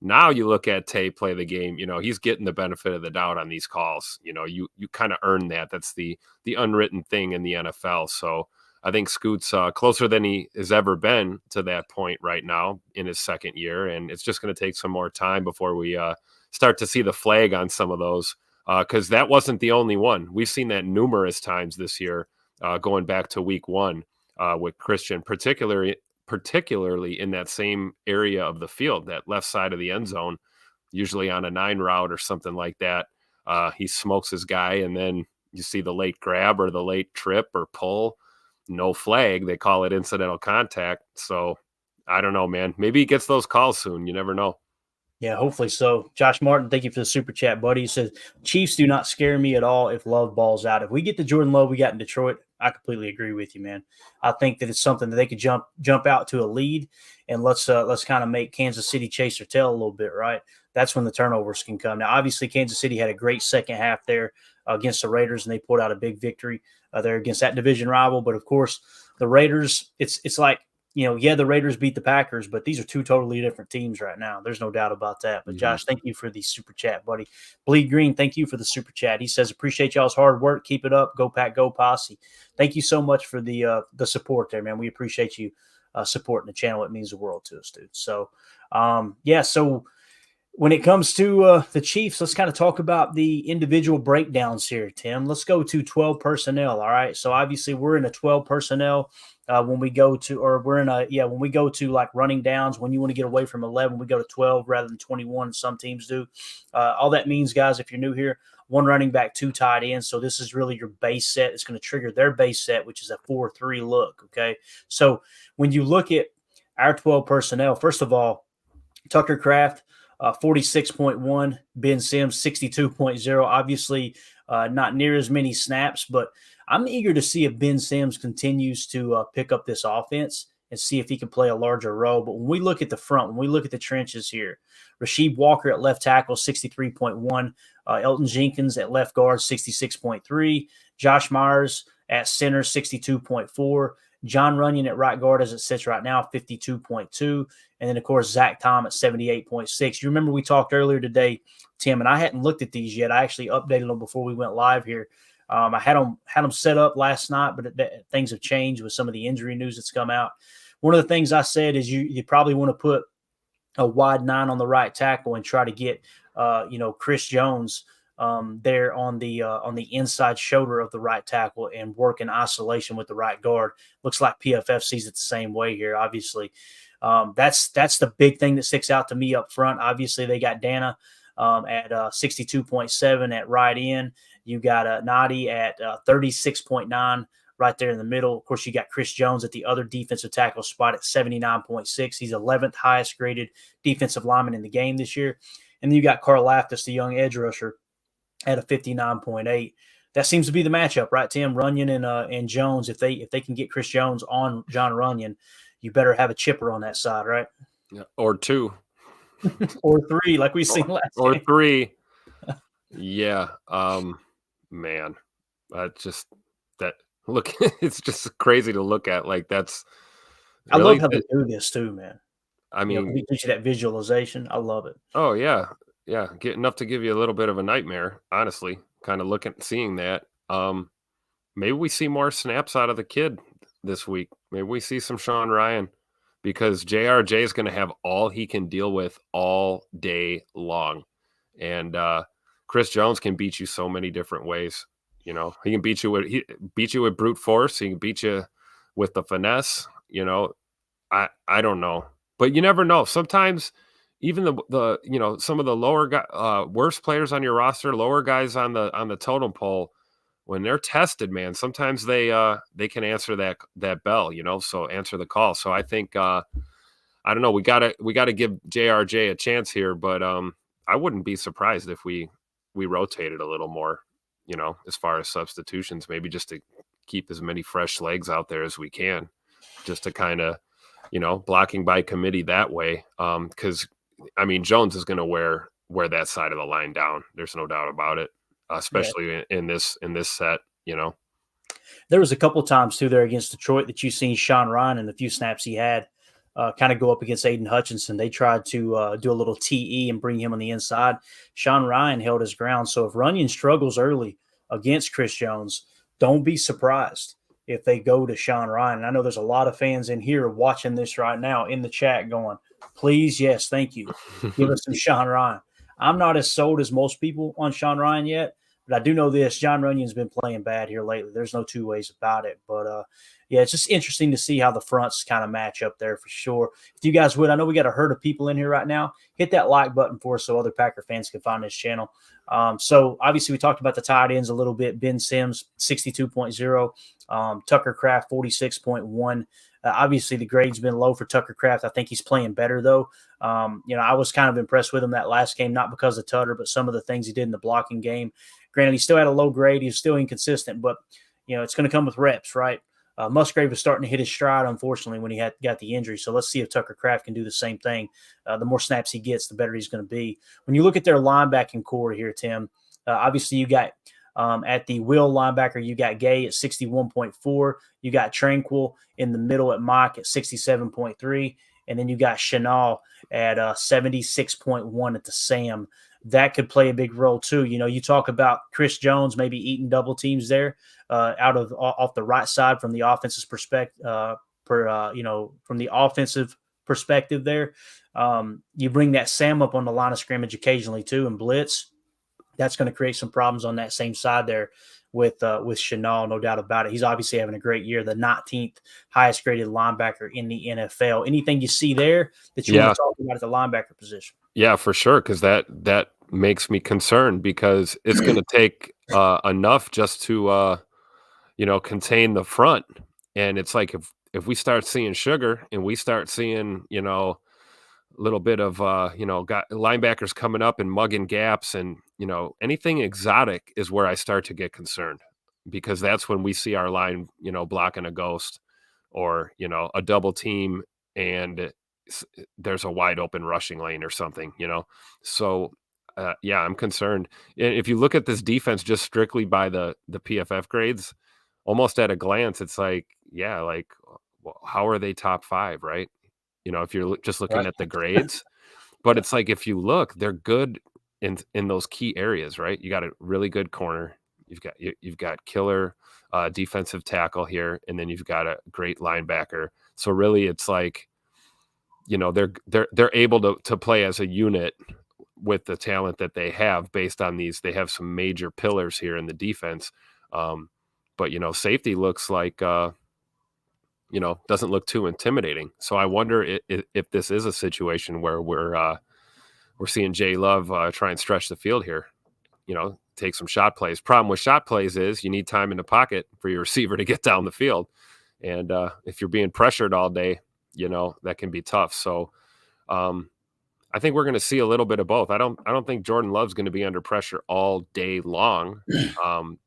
Now you look at Tay play the game, he's getting the benefit of the doubt on these calls. You kind of earn that. That's the unwritten thing in the NFL. So I think Scoot's closer than he has ever been to that point right now in his second year. And it's just going to take some more time before we start to see the flag on some of those, because that wasn't the only one. We've seen that numerous times this year, going back to week 1 with Christian, particularly in that same area of the field, that left side of the end zone, usually on a 9 route or something like that. He smokes his guy, and then you see the late grab or the late trip or pull. No flag. They call it incidental contact. So I don't know, man. Maybe he gets those calls soon. You never know. Yeah, hopefully so. Josh Martin, thank you for the super chat, buddy. He says, Chiefs do not scare me at all if Love balls out. If we get the Jordan Love we got in Detroit, I completely agree with you, man. I think that it's something that they could jump out to a lead, and let's kind of make Kansas City chase their tail a little bit, right? That's when the turnovers can come. Now, obviously, Kansas City had a great second half there against the Raiders, and they pulled out a big victory there against that division rival. But, of course, the Raiders, it's like, the Raiders beat the Packers, but these are two totally different teams right now. There's no doubt about that. But, Josh, thank you for the super chat, buddy. Bleed Green, thank you for the super chat. He says, appreciate y'all's hard work. Keep it up. Go Pack, go Posse. Thank you so much for the support there, man. We appreciate you supporting the channel. It means the world to us, dude. So, so when it comes to the Chiefs, let's kind of talk about the individual breakdowns here, Tim. Let's go to 12 personnel, all right? So, obviously, we're in a 12 personnel when we go to like running downs. When you want to get away from 11, we go to 12 rather than 21. Some teams do. All that means, guys, if you're new here, 1 running back, 2 tight ends. So this is really your base set. It's going to trigger their base set, which is a 4-3 look, okay? So when you look at our 12 personnel, first of all, Tucker Kraft, 46.1, Ben Sims, 62.0. Obviously, not near as many snaps, but I'm eager to see if Ben Sims continues to pick up this offense and see if he can play a larger role. But when we look at the front, when we look at the trenches here, Rasheed Walker at left tackle, 63.1. Elton Jenkins at left guard, 66.3. Josh Myers at center, 62.4. John Runyon at right guard as it sits right now, 52.2. And then, of course, Zach Tom at 78.6. You remember we talked earlier today, Tim, and I hadn't looked at these yet. I actually updated them before we went live here. I had them set up last night, but things have changed with some of the injury news that's come out. One of the things I said is you probably want to put a wide 9 on the right tackle and try to get Chris Jones there on the inside shoulder of the right tackle and work in isolation with the right guard. Looks like PFF sees it the same way here. Obviously, that's the big thing that sticks out to me up front. Obviously, they got Dana at 62.7 at right end. You got Nadi at 36.9 right there in the middle. Of course, you got Chris Jones at the other defensive tackle spot at 79.6. He's 11th highest graded defensive lineman in the game this year. And then you got Carl Laftis, the young edge rusher, at a 59.8. That seems to be the matchup, right, Tim? Runyon and Jones. If they can get Chris Jones on John Runyon, you better have a chipper on that side, right? Yeah, or 2. Or 3, like we seen last or game. 3. Yeah. Man, look, it's just crazy to look at. Like, that's I love how they do this too, man. I mean, we teach you that visualization. I love it. Oh yeah. Get enough to give you a little bit of a nightmare, honestly, kind of seeing that. Maybe we see more snaps out of the kid this week. Maybe we see some Sean Ryan, because JRJ is going to have all he can deal with all day long. And Chris Jones can beat you so many different ways. He can beat you with brute force. He can beat you with the finesse. I don't know, but you never know. Sometimes even the some of the lower worst players on your roster, lower guys on the totem pole, when they're tested, man, sometimes they can answer that bell. So answer the call. So I think I don't know. We gotta give JRJ a chance here, but I wouldn't be surprised if we rotated a little more, as far as substitutions, maybe just to keep as many fresh legs out there as we can, just to kind of, blocking by committee that way. Because, I mean, Jones is going to wear that side of the line down. There's no doubt about it, especially in this set, There was a couple times too there against Detroit that you seen Sean Ryan and the few snaps he had kind of go up against Aiden Hutchinson. They tried to do a little TE and bring him on the inside. Sean Ryan held his ground. So if Runyon struggles early against Chris Jones, don't be surprised if they go to Sean Ryan. And I know there's a lot of fans in here watching this right now in the chat going, please, yes, thank you. Give us some Sean Ryan. I'm not as sold as most people on Sean Ryan yet, but I do know this. John Runyon's been playing bad here lately. There's no two ways about it. But, yeah, it's just interesting to see how the fronts kind of match up there for sure. If you guys would, I know we got a herd of people in here right now. Hit that like button for us so other Packer fans can find this channel. So, obviously, we talked about the tight ends a little bit. Ben Sims, 62.0. Tucker Kraft, 46.1. Obviously, the grade's been low for Tucker Kraft. I think he's playing better, though. I was kind of impressed with him that last game, not because of Tutter, but some of the things he did in the blocking game. Granted, he still had a low grade. He was still inconsistent, but, it's going to come with reps, right? Musgrave was starting to hit his stride, unfortunately, when he got the injury. So let's see if Tucker Kraft can do the same thing. The more snaps he gets, the better he's going to be. When you look at their linebacking core here, Tim, obviously you got at the will linebacker, you got Gay at 61.4. You got Tranquil in the middle at Mike at 67.3. And then you got Chenal at 76.1 at the Sam. That could play a big role too. You talk about Chris Jones maybe eating double teams there off the right side from the offensive perspective. From the offensive perspective there, you bring that Sam up on the line of scrimmage occasionally too, and blitz. That's going to create some problems on that same side there with Chenal, no doubt about it. He's obviously having a great year, the 19th highest graded linebacker in the NFL. Anything you see there that you want to talk about at the linebacker position? Yeah, for sure, because that makes me concerned because it's going to take enough just to contain the front. And it's like if we start seeing sugar and we start seeing a little bit of got linebackers coming up and mugging gaps and anything exotic is where I start to get concerned, because that's when we see our line blocking a ghost or a double team and there's a wide open rushing lane or something, so I'm concerned. If you look at this defense just strictly by the PFF grades, almost at a glance it's like how are they top 5, right? If you're just looking at the grades, but it's like, if you look, they're good in those key areas, right? You got a really good corner. You've got killer defensive tackle here. And then you've got a great linebacker. So really it's like, they're able to play as a unit with the talent that they have based on these. They have some major pillars here in the defense. But safety looks like, doesn't look too intimidating. So I wonder if this is a situation where we're seeing Jay Love try and stretch the field here, take some shot plays. Problem with shot plays is you need time in the pocket for your receiver to get down the field. And if you're being pressured all day, that can be tough. So I think we're going to see a little bit of both. I don't think Jordan Love's going to be under pressure all day long,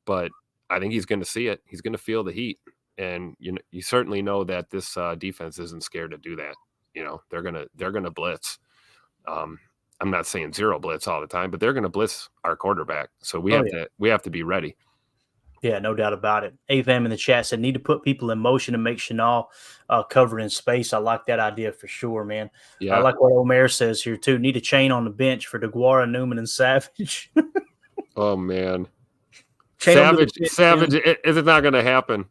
but I think he's going to see it. He's going to feel the heat. And you certainly know that this defense isn't scared to do that. They're gonna blitz. I'm not saying zero blitz all the time, but they're gonna blitz our quarterback. So we have to be ready. Yeah, no doubt about it. AFAM in the chat said need to put people in motion and make Chenal cover in space. I like that idea for sure, man. Yeah. I like what Omer says here too. Need a chain on the bench for DeGuara, Newman, and Savage. Oh man, Savage. Is it not going to happen?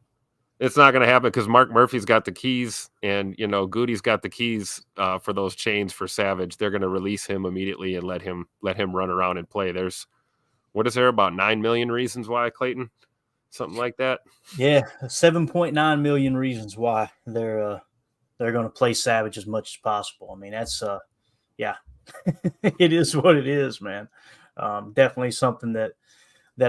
It's not going to happen because Mark Murphy's got the keys and, Goody's got the keys for those chains for Savage. They're going to release him immediately and let him run around and play. What is there, about 9 million reasons why, Clayton? Something like that? Yeah, 7.9 million reasons why they're going to play Savage as much as possible. I mean, that's, it is what it is, man. Definitely something that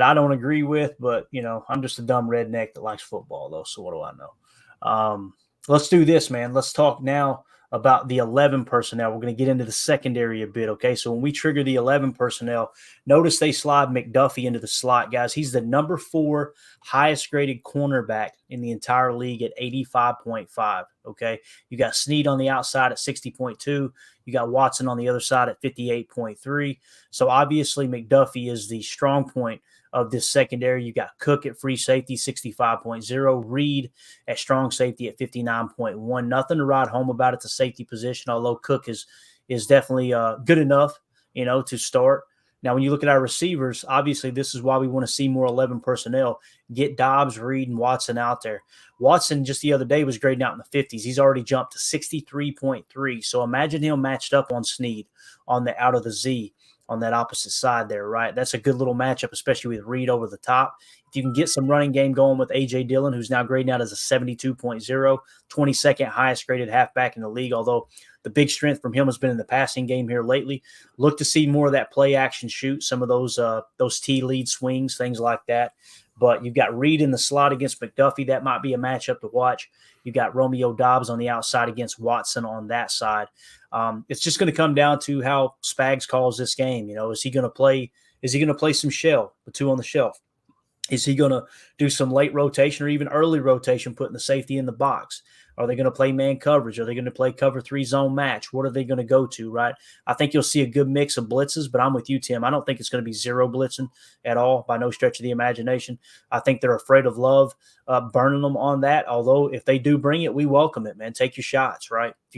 I don't agree with, but, I'm just a dumb redneck that likes football, though, so what do I know? Let's do this, man. Let's talk now about the 11 personnel. We're going to get into the secondary a bit, okay? So when we trigger the 11 personnel, notice they slide McDuffie into the slot, guys. He's the number 4 highest-graded cornerback in the entire league at 85.5, okay? You got Snead on the outside at 60.2. You got Watson on the other side at 58.3. So obviously McDuffie is the strong point of this secondary. You got Cook at free safety, 65.0, Reed at strong safety at 59.1. Nothing to ride home about at the safety position, although Cook is definitely good enough, to start. Now, when you look at our receivers, obviously this is why we want to see more 11 personnel. Get Dobbs, Reed, and Watson out there. Watson just the other day was grading out in the 50s. He's already jumped to 63.3. So imagine him matched up on Snead on the out of the Z on that opposite side there, right? That's a good little matchup, especially with Reed over the top. If you can get some running game going with A.J. Dillon, who's now grading out as a 72.0, 22nd highest graded halfback in the league, although the big strength from him has been in the passing game here lately. Look to see more of that play action shoot, some of those T lead swings, things like that. But you've got Reed in the slot against McDuffie. That might be a matchup to watch. You've got Romeo Dobbs on the outside against Watson on that side. It's just going to come down to how Spags calls this game. Is he going to play? Is he going to play some shell, the two on the shelf? Is he going to do some late rotation or even early rotation, putting the safety in the box? Are they going to play man coverage? Are they going to play cover 3 zone match? What are they going to go to, right? I think you'll see a good mix of blitzes, but I'm with you, Tim. I don't think it's going to be zero blitzing at all by no stretch of the imagination. I think they're afraid of Love burning them on that, although if they do bring it, we welcome it, man. Take your shots, right? If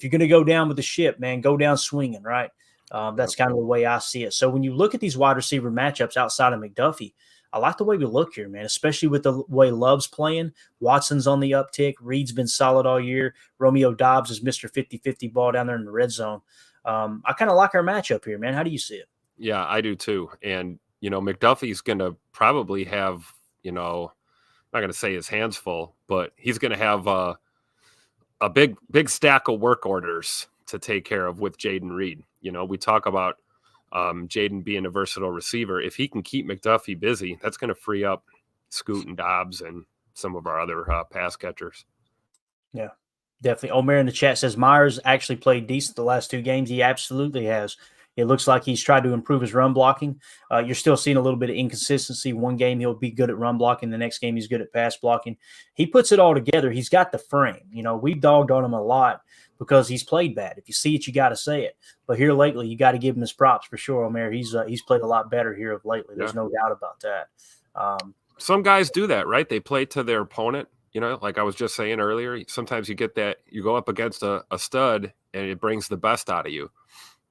you're gonna go down with the ship, man, go down swinging, right? That's kind of the way I see it. So when you look at these wide receiver matchups outside of McDuffie, I like the way we look here, man, especially with the way Love's playing. Watson's on the uptick. Reed's been solid all year. Romeo Dobbs is Mr. 50-50 ball down there in the red zone. I kind of like our matchup here, man. How do you see it? Yeah, I do too. And, McDuffie's going to probably have, I'm not going to say his hands full, but he's going to have a big stack of work orders to take care of with Jayden Reed. We talk about Jayden being a versatile receiver. If he can keep McDuffie busy, that's going to free up Scoot and Dobbs and some of our other pass catchers. Yeah, definitely. Omer in the chat says Myers actually played decent the last 2 games. He absolutely has. It looks like he's tried to improve his run blocking. You're still seeing a little bit of inconsistency. One game he'll be good at run blocking. The next game he's good at pass blocking. He puts it all together. He's got the frame. We've dogged on him a lot because he's played bad. If you see it, you got to say it. But here lately, you got to give him his props for sure, Omer. He's played a lot better here of lately. There's no doubt about that. Some guys do that, right? They play to their opponent. Like I was just saying earlier, sometimes you get that, you go up against a stud and it brings the best out of you.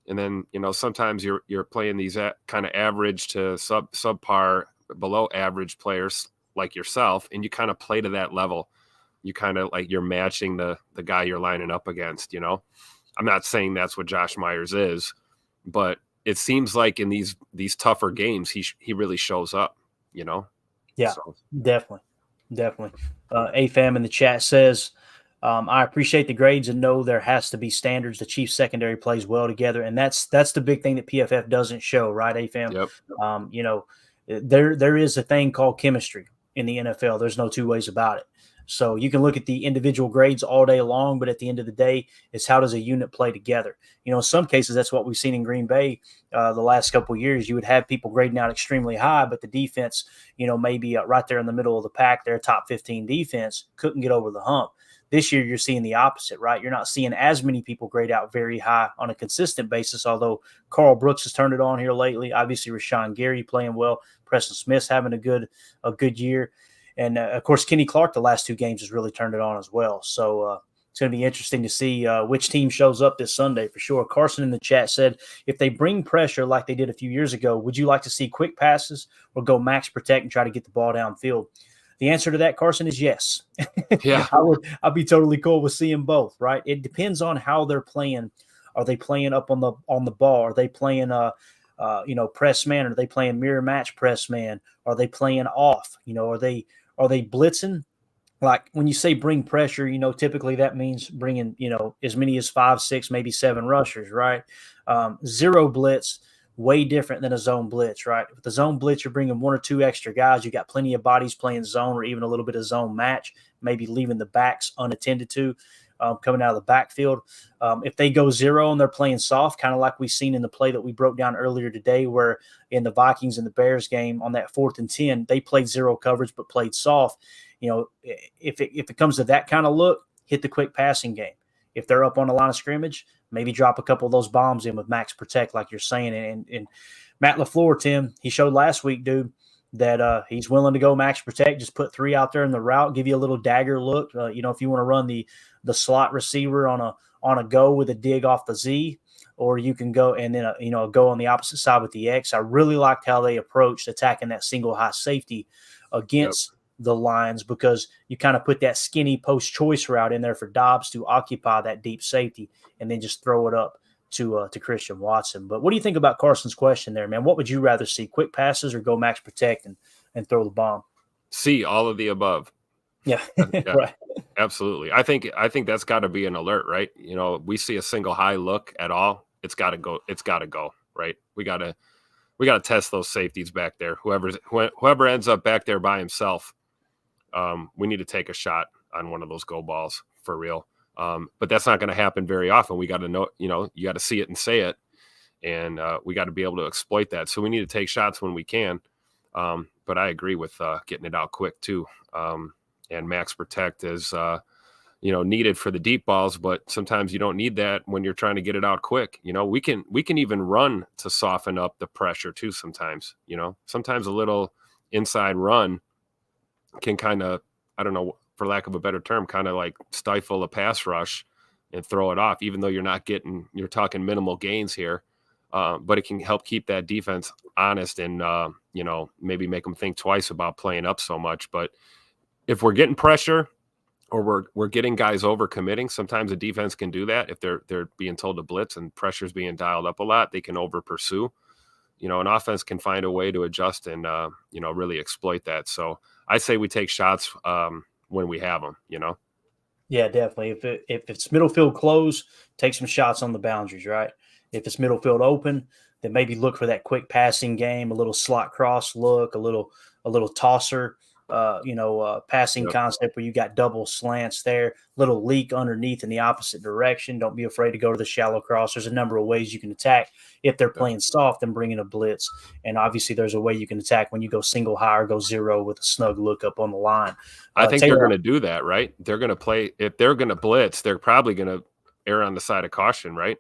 And then, sometimes you're playing these kind of average to subpar, below average players like yourself, and you kind of play to that level. You kind of like you're matching the guy you're lining up against, I'm not saying that's what Josh Myers is, but it seems like in these tougher games, he really shows up, Yeah, so. Definitely. AFAM in the chat says, I appreciate the grades and know there has to be standards. The Chiefs secondary plays well together. And that's the big thing that PFF doesn't show, right, AFAM? Yep. There is a thing called chemistry in the NFL. There's no two ways about it. So you can look at the individual grades all day long, but at the end of the day, it's how does a unit play together? In some cases, that's what we've seen in Green Bay the last couple of years. You would have people grading out extremely high, but the defense, maybe right there in the middle of the pack, their top 15 defense couldn't get over the hump. This year, you're seeing the opposite, right? You're not seeing as many people grade out very high on a consistent basis, although Carl Brooks has turned it on here lately. Obviously, Rashawn Gary playing well. Preston Smith's having a good year. And, of course, Kenny Clark the last 2 games has really turned it on as well. So it's going to be interesting to see which team shows up this Sunday for sure. Carson in the chat said, if they bring pressure like they did a few years ago, would you like to see quick passes or go max protect and try to get the ball downfield? The answer to that, Carson, is yes. Yeah, I'd be totally cool with seeing both, right? It depends on how they're playing. Are they playing up on the ball? Are they playing press man? Are they playing mirror match press man? Are they playing off? Are they blitzing? Like when you say bring pressure, typically that means bringing, as many as 5, 6, maybe 7 rushers, right? Zero blitz, way different than a zone blitz, right? With the zone blitz, you're bringing 1 or 2 extra guys. You got plenty of bodies playing zone or even a little bit of zone match, maybe leaving the backs unattended to. Coming out of the backfield. If they go zero and they're playing soft, kind of like we've seen in the play that we broke down earlier today, where in the Vikings and the Bears game on that 4th and 10, they played zero coverage but played soft. If it comes to that kind of look, hit the quick passing game. If they're up on the line of scrimmage, maybe drop a couple of those bombs in with max protect, like you're saying. And Matt LaFleur, Tim, he showed last week, dude, that he's willing to go max protect, just put 3 out there in the route, give you a little dagger look. If you want to run the slot receiver on a go with a dig off the Z, or you can go and then go on the opposite side with the X. I really liked how they approached attacking that single high safety against the Lions, because you kind of put that skinny post choice route in there for Dobbs to occupy that deep safety and then just throw it up to Christian Watson. But what do you think about Carson's question there, man? What would you rather see, quick passes or go max protect and throw the bomb? See, all of the above. Yeah. Right. Absolutely. I think that's got to be an alert, right? We see a single high look at all, it's got to go. It's got to go, right? We got to test those safeties back there. Whoever ends up back there by himself, we need to take a shot on one of those go balls for real. But that's not going to happen very often. We got to know, you got to see it and say it, and we got to be able to exploit that. So we need to take shots when we can. But I agree with getting it out quick too. And max protect is, needed for the deep balls, but sometimes you don't need that when you're trying to get it out quick. We can even run to soften up the pressure too. Sometimes, sometimes a little inside run can kind of, I don't know, for lack of a better term, kind of like stifle a pass rush and throw it off, even though you're talking minimal gains here. But it can help keep that defense honest and, maybe make them think twice about playing up so much. But if we're getting pressure or we're getting guys over committing, sometimes a defense can do that. If they're being told to blitz and pressure's being dialed up a lot, they can over pursue. An offense can find a way to adjust and, really exploit that. So I say we take shots when we have them, Yeah, definitely. If it's middle field close, take some shots on the boundaries, right? If it's middle field open, then maybe look for that quick passing game, a little slot cross look, a little tosser, passing concept where you got double slants there, little leak underneath in the opposite direction. Don't be afraid to go to the shallow cross. There's a number of ways you can attack if they're playing soft and bringing a blitz. And obviously there's a way you can attack when you go single high or go zero with a snug look up on the line. I think they're going to do that, right? They're going to play. If they're going to blitz, they're probably going to err on the side of caution, right?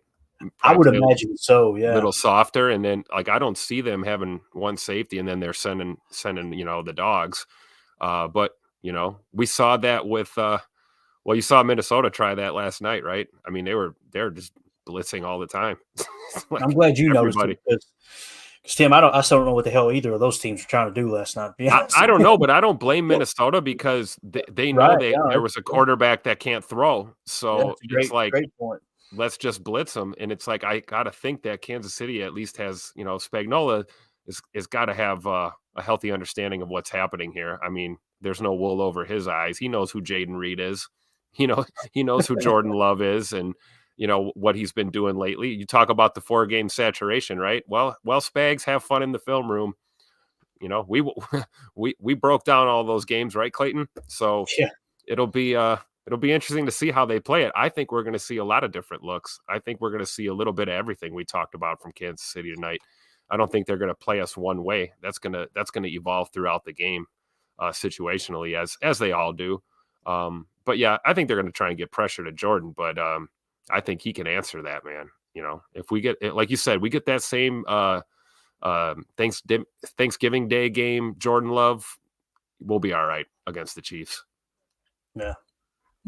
I would imagine so, yeah. A little softer, and then I don't see them having one safety and then they're sending the dogs. But we saw that with you saw Minnesota try that last night, right? I mean, they're just blitzing all the time. I'm glad you noticed it, because Tim, I still don't know what the hell either of those teams were trying to do last night. I don't know, but I don't blame Minnesota because they know there was a quarterback that can't throw. So it's like, great point. Let's just blitz them. And it's like, I got to think that Kansas City at least has, Spagnuolo is got to have a healthy understanding of what's happening here. I mean, there's no wool over his eyes. He knows who Jaden Reed is. He knows who Jordan Love is, and what he's been doing lately. You talk about the 4-game saturation, right? Well, Spags, have fun in the film room. We broke down all those games, right, Clayton? So yeah. It'll be interesting to see how they play it. I think we're going to see a lot of different looks. I think we're going to see a little bit of everything we talked about from Kansas City tonight. I don't think they're going to play us one way. That's going to evolve throughout the game, situationally, as they all do. But yeah, I think they're going to try and get pressure to Jordan, but I think he can answer that, man. If we get, like you said, we get that same Thanksgiving Day game, Jordan Love, we'll be all right against the Chiefs. Yeah.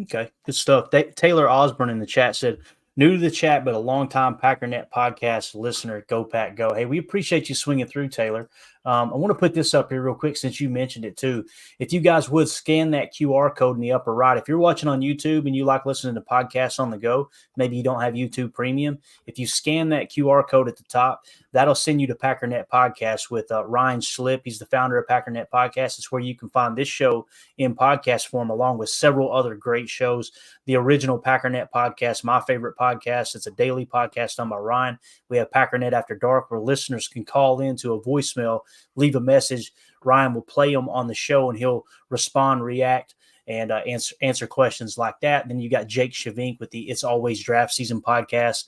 Okay. Good stuff. Taylor Osborne in the chat said, new to the chat, but a longtime Packernet podcast listener. Go Pack, go. Hey, we appreciate you swinging through, Taylor. I want to put this up here real quick since you mentioned it too. If you guys would scan that QR code in the upper right, if you're watching on YouTube and you like listening to podcasts on the go, maybe you don't have YouTube Premium. If you scan that QR code at the top, that'll send you to Packernet Podcast with Ryan Slip. He's the founder of Packernet Podcast. It's where you can find this show in podcast form along with several other great shows. The original Packernet Podcast, my favorite podcast. It's a daily podcast done by Ryan. We have Packernet After Dark, where listeners can call into a voicemail, leave a message. Ryan will play them on the show, and he'll respond, react, and answer questions like that. And then you got Jake Shavink with the It's Always Draft Season podcast.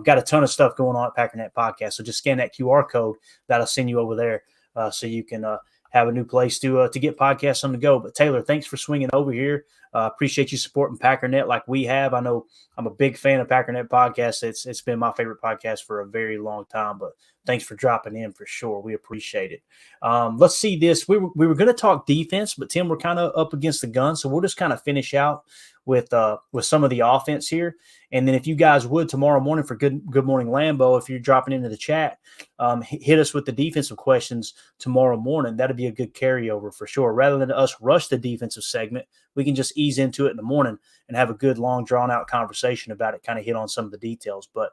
Got a ton of stuff going on at Packernet Podcast. So just scan that QR code. That'll send you over there so you can have a new place to get podcasts on the go. But Taylor, thanks for swinging over here. Appreciate you supporting Packernet like we have. I know I'm a big fan of Packernet podcast. It's been my favorite podcast for a very long time, but thanks for dropping in for sure. We appreciate it. Let's see this. We were going to talk defense, but Tim, we're kind of up against the gun, so we'll just kind of finish out with some of the offense here. And then if you guys would tomorrow morning for Good Morning Lambeau, if you're dropping into the chat, hit us with the defensive questions tomorrow morning. That'd be a good carryover for sure. Rather than us rush the defensive segment, we can just ease into it in the morning and have a good long drawn out conversation about it, kind of hit on some of the details. But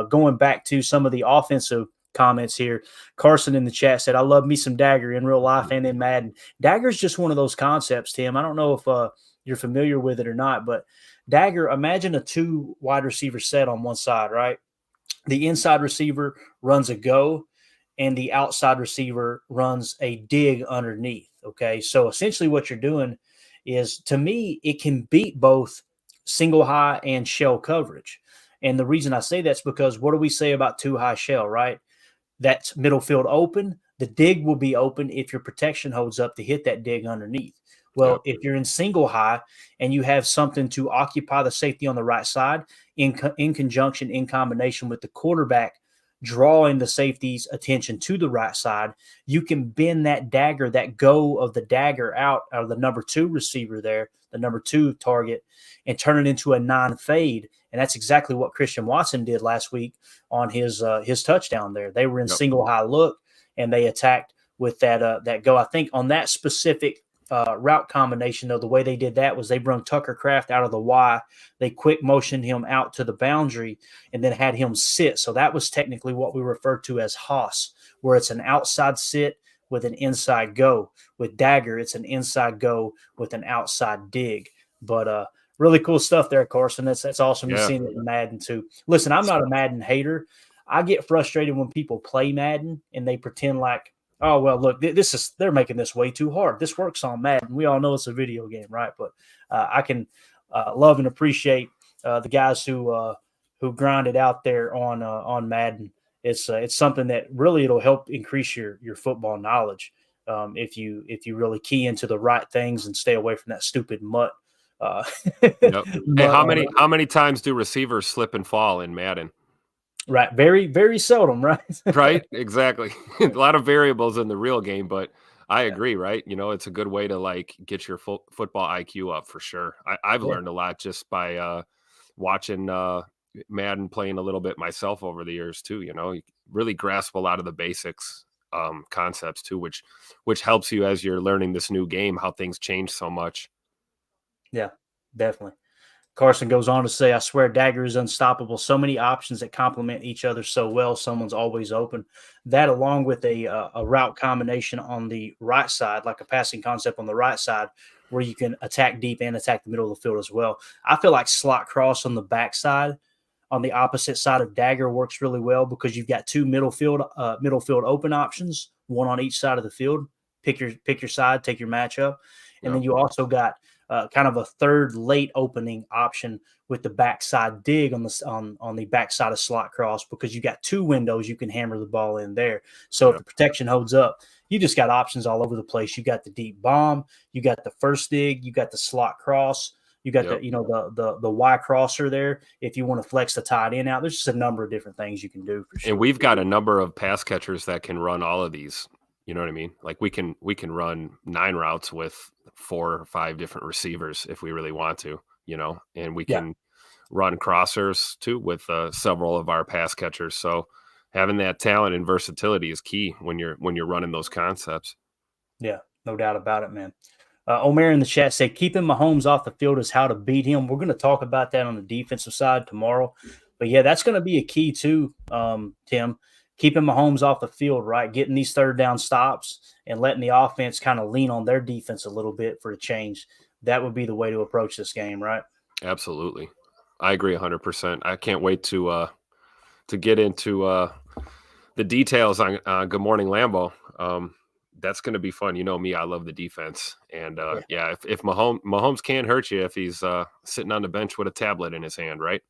going back to some of the offensive comments here, Carson in the chat said, I love me some Dagger in real life and in Madden. Dagger is just one of those concepts, Tim. I don't know if you're familiar with it or not, but Dagger, imagine a 2 wide receiver set on one side, right? The inside receiver runs a go and the outside receiver runs a dig underneath. Okay. So essentially what you're doing is, to me, it can beat both single high and shell coverage. And the reason I say that's because what do we say about 2 high shell, right? That's middle field open. The dig will be open if your protection holds up to hit that dig underneath. Well, if you're in single high and you have something to occupy the safety on the right side in conjunction, in combination with the quarterback drawing the safety's attention to the right side, you can bend that dagger, that go of the dagger out of the number 2 receiver there, the number 2 target, and turn it into a non-fade. And that's exactly what Christian Watson did last week on his touchdown there. They were in single high look and they attacked with that go. I think on that specific route combination, though, the way they did that was they brung Tucker Kraft out of the Y. They quick motioned him out to the boundary and then had him sit. So that was technically what we refer to as Hoss, where it's an outside sit with an inside go. With Dagger, it's an inside go with an outside dig. But really cool stuff there, Carson. That's awesome. You've seen it in Madden too. Listen, I'm not a Madden hater. I get frustrated when people play Madden and they pretend like, oh, well, look, they're making this way too hard. This works on Madden. We all know it's a video game, right? But I can love and appreciate the guys who grind it out there on Madden. It's something that really it'll help increase your football knowledge if you really key into the right things and stay away from that stupid mutt. Hey, how many times do receivers slip and fall in Madden? Right. Very, very seldom, right? Right. Exactly. A lot of variables in the real game, but I agree, right? You know, it's a good way to like get your football IQ up for sure. I've learned a lot just by watching Madden, playing a little bit myself over the years too. You know, you really grasp a lot of the basics concepts too, which helps you as you're learning this new game, how things change so much. Yeah, definitely. Carson goes on to say, I swear Dagger is unstoppable. So many options that complement each other so well. Someone's always open. That along with a route combination on the right side, like a passing concept on the right side, where you can attack deep and attack the middle of the field as well. I feel like slot cross on the backside, on the opposite side of Dagger, works really well because you've got 2 middle field open options, one on each side of the field. Pick your side, take your matchup. And then you also got kind of a third late opening option with the backside dig on the backside of slot cross, because you got 2 windows you can hammer the ball in there. So if the protection holds up, you just got options all over the place. You got the deep bomb, you got the first dig, you got the slot cross, you got the Y crosser there. If you want to flex the tight end out, there's just a number of different things you can do for sure. And we've got a number of pass catchers that can run all of these. You know what I mean? Like we can run 9 routes with 4 or 5 different receivers if we really want to, you know, and we can run crossers too with several of our pass catchers. So having that talent and versatility is key when you're running those concepts. Yeah, no doubt about it, man. Omer in the chat said, keeping Mahomes off the field is how to beat him. We're going to talk about that on the defensive side tomorrow. But yeah, that's going to be a key too, Tim. Keeping Mahomes off the field, right? Getting these third down stops and letting the offense kind of lean on their defense a little bit for a change. That would be the way to approach this game, right? Absolutely. I agree 100%. I can't wait to get into the details on Good Morning Lambeau. That's going to be fun. You know me, I love the defense. And if Mahomes can't hurt you if he's sitting on the bench with a tablet in his hand, right?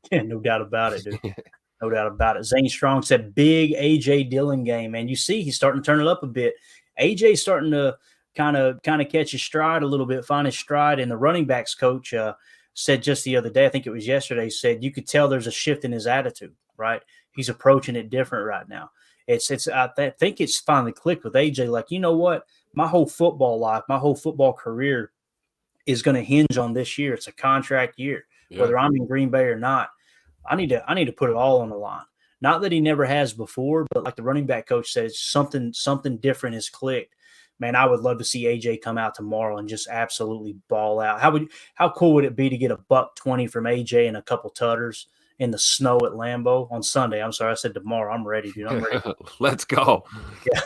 Yeah, no doubt about it, dude. No doubt about it. Zane Strong said, big A.J. Dillon game. And you see he's starting to turn it up a bit. A.J.'s starting to kind of catch his stride a little bit, find his stride. And the running backs coach said just the other day, I think it was yesterday, said you could tell there's a shift in his attitude, right? He's approaching it different right now. I think it's finally clicked with AJ. Like, you know what? My whole football life, my whole football career is going to hinge on this year. It's a contract year, whether I'm in Green Bay or not. I need to put it all on the line. Not that he never has before, but like the running back coach says, something different has clicked. Man, I would love to see AJ come out tomorrow and just absolutely ball out. How cool would it be to get a $120 from AJ and a couple tutters in the snow at Lambeau on Sunday? I'm sorry, I said tomorrow. I'm ready, dude. I'm ready. Let's go. Yeah.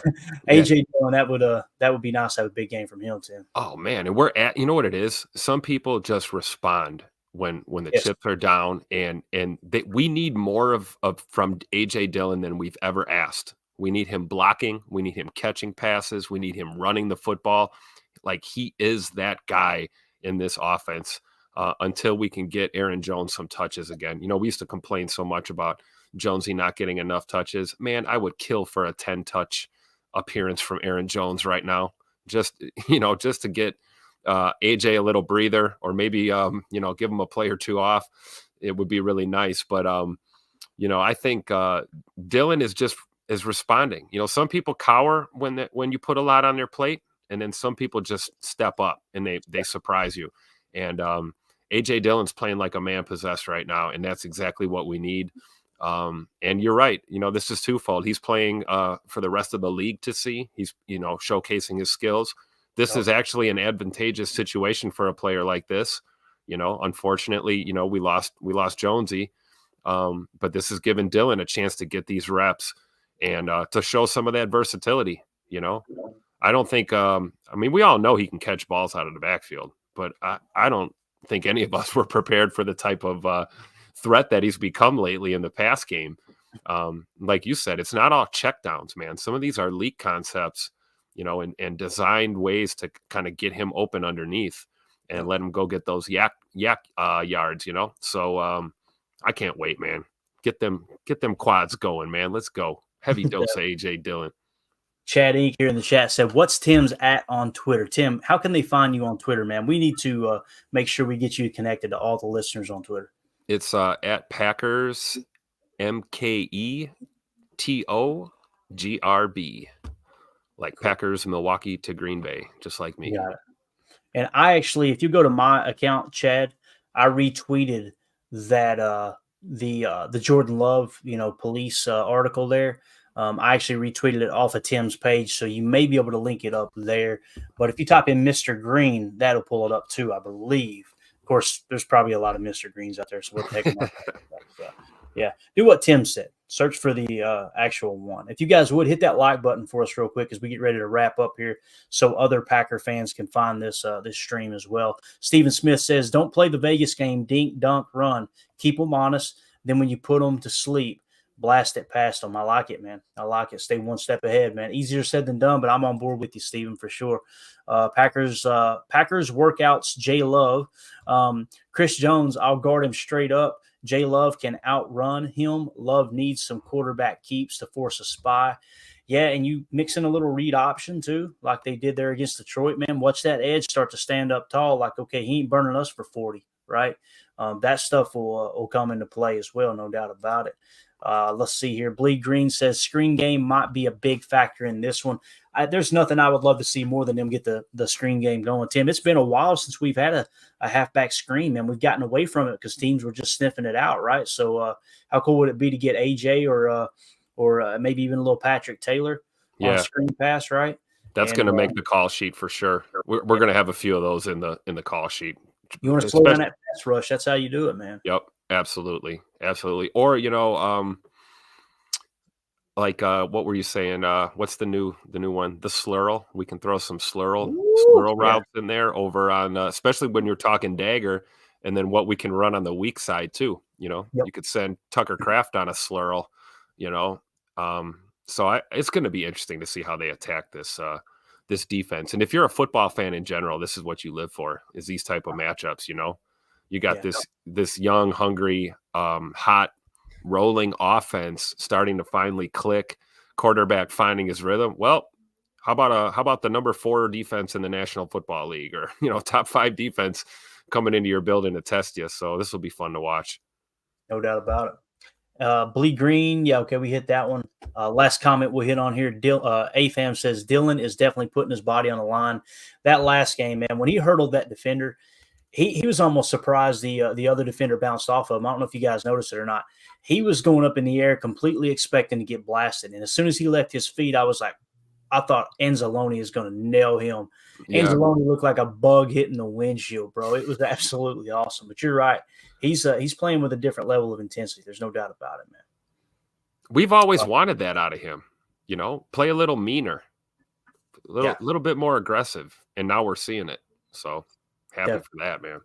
AJ Dillon, that would be nice to have a big game from him too. Oh man, and we're at, you know what it is? Some people just respond when the chips are down, and we need more of from AJ Dillon than we've ever asked. We need him blocking, we need him catching passes, we need him running the football. Like, he is that guy in this offense until we can get Aaron Jones some touches again. You know, we used to complain so much about Jonesy not getting enough touches. Man, I would kill for a 10-touch appearance from Aaron Jones right now. Just to get AJ a little breather, or maybe give him a play or two off. It would be really nice. But I think Dillon is responding. You know, some people cower when you put a lot on their plate, and then some people just step up and they surprise you. And AJ Dillon's playing like a man possessed right now, and that's exactly what we need. And you're right. You know, this is twofold. He's playing for the rest of the league to see. He's, showcasing his skills. This is actually an advantageous situation for a player like this. You know, unfortunately, we lost Jonesy, but this has given Dillon a chance to get these reps and to show some of that versatility. I don't think. We all know he can catch balls out of the backfield, but I don't think any of us were prepared for the type of threat that he's become lately in the pass game. Like you said, it's not all checkdowns, man. Some of these are leak concepts, and designed ways to kind of get him open underneath and let him go get those yak yards, So I can't wait, man. Get them quads going, man. Let's go. Heavy dose of AJ Dillon. Chad Inc. here in the chat said, what's Tim's @ on Twitter? Tim, how can they find you on Twitter, man? We need to make sure we get you connected to all the listeners on Twitter. It's at Packers MKETOGRB, like Packers Milwaukee to Green Bay, just like me. Got it. And I actually, if you go to my account, Chad, I retweeted that the Jordan Love police article there. I actually retweeted it off of Tim's page, so you may be able to link it up there. But if you type in Mr. Green, that'll pull it up too, I believe. Of course, there's probably a lot of Mr. Greens out there, so we'll take them up. Yeah, do what Tim said. Search for the actual one. If you guys would, hit that like button for us real quick as we get ready to wrap up here so other Packer fans can find this stream as well. Stephen Smith says, don't play the Vegas game, dink, dunk, run. Keep them honest. Then when you put them to sleep, blast it past them. I like it, man. I like it. Stay one step ahead, man. Easier said than done, but I'm on board with you, Stephen, for sure. Packers workouts, J Love. Chris Jones, I'll guard him straight up. J Love can outrun him. Love needs some quarterback keeps to force a spy. Yeah, and you mix in a little read option too, like they did there against Detroit, man. Watch that edge start to stand up tall, like, okay, he ain't burning us for 40, right? That stuff will come into play as well, no doubt about it. Let's see here. Bleed Green says screen game might be a big factor in this one. There's nothing I would love to see more than them get the screen game going. Tim, it's been a while since we've had a halfback screen, man. We've gotten away from it because teams were just sniffing it out, right? So how cool would it be to get AJ or maybe even a little Patrick Taylor on a screen pass, right? That's going to make the call sheet for sure. We're going to have a few of those in the call sheet. You want to slow down that pass rush? That's how you do it, man. Yep, absolutely. Or what were you saying? What's the new one? The slurl. We can throw some slurl routes in there over on, especially when you're talking dagger, and then what we can run on the weak side too. You could send Tucker Kraft on a slurl. So it's going to be interesting to see how they attack this defense. And if you're a football fan in general, this is what you live for: is these type of matchups. You got this young, hungry, hot, rolling offense starting to finally click, quarterback finding his rhythm. Well, How about the number 4 defense in the National Football League, or top 5 defense coming into your building to test you? So this will be fun to watch. No doubt about it. Bleed Green, yeah, okay, we hit that one. Last comment we'll hit on here. AFAM says Dillon is definitely putting his body on the line. That last game, man, when he hurdled that defender, he was almost surprised the other defender bounced off of him. I don't know if you guys noticed it or not. He was going up in the air completely expecting to get blasted, and as soon as he left his feet, I thought Anzalone is going to nail him. Yeah. Anzalone looked like a bug hitting the windshield, bro. It was absolutely awesome. But you're right. He's playing with a different level of intensity. There's no doubt about it, man. We've always wanted that out of him. Play a little meaner, a little bit more aggressive, and now we're seeing it. So happy for that, man.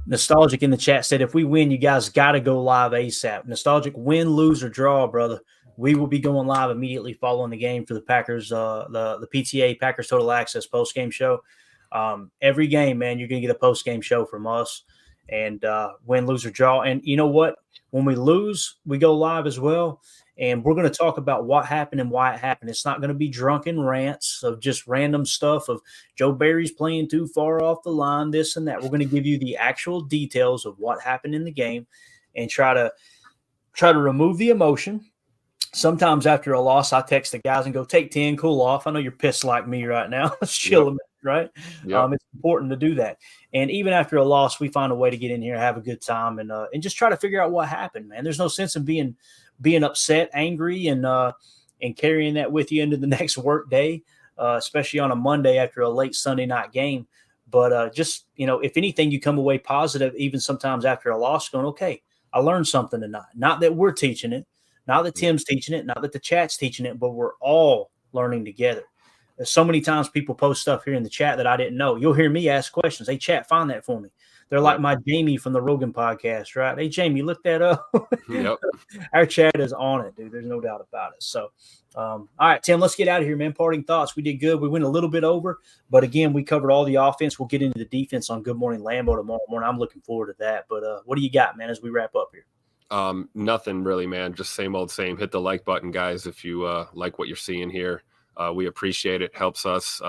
Nostalgic in the chat said, if we win, you guys got to go live ASAP. Nostalgic, win, lose, or draw, brother. We will be going live immediately following the game for the Packers, the PTA Packers Total Access post-game show. Every game, man, you're going to get a post-game show from us, and win, lose, or draw. And you know what? When we lose, we go live as well, and we're going to talk about what happened and why it happened. It's not going to be drunken rants of just random stuff of Joe Barry's playing too far off the line, this and that. We're going to give you the actual details of what happened in the game and try to remove the emotion. Sometimes after a loss, I text the guys and go, take 10, cool off. I know you're pissed like me right now. Let's chill a minute, right? Yep. It's important to do that. And even after a loss, we find a way to get in here, have a good time, and just try to figure out what happened, man. There's no sense in being upset, angry, and carrying that with you into the next work day, especially on a Monday after a late Sunday night game. But just, if anything, you come away positive, even sometimes after a loss, going, okay, I learned something tonight. Not that we're teaching it. Not that Tim's teaching it, not that the chat's teaching it, but we're all learning together. There's so many times people post stuff here in the chat that I didn't know. You'll hear me ask questions. Hey, chat, find that for me. They're like my Jamie from the Rogan podcast, right? Hey, Jamie, look that up. Yep. Our chat is on it, dude. There's no doubt about it. So, all right, Tim, let's get out of here, man. Parting thoughts. We did good. We went a little bit over, but again, we covered all the offense. We'll get into the defense on Good Morning Lambeau tomorrow morning. I'm looking forward to that. But what do you got, man, as we wrap up here? Nothing really, man. Just same old same. Hit the like button, guys, if you like what you're seeing here. We appreciate it. Helps us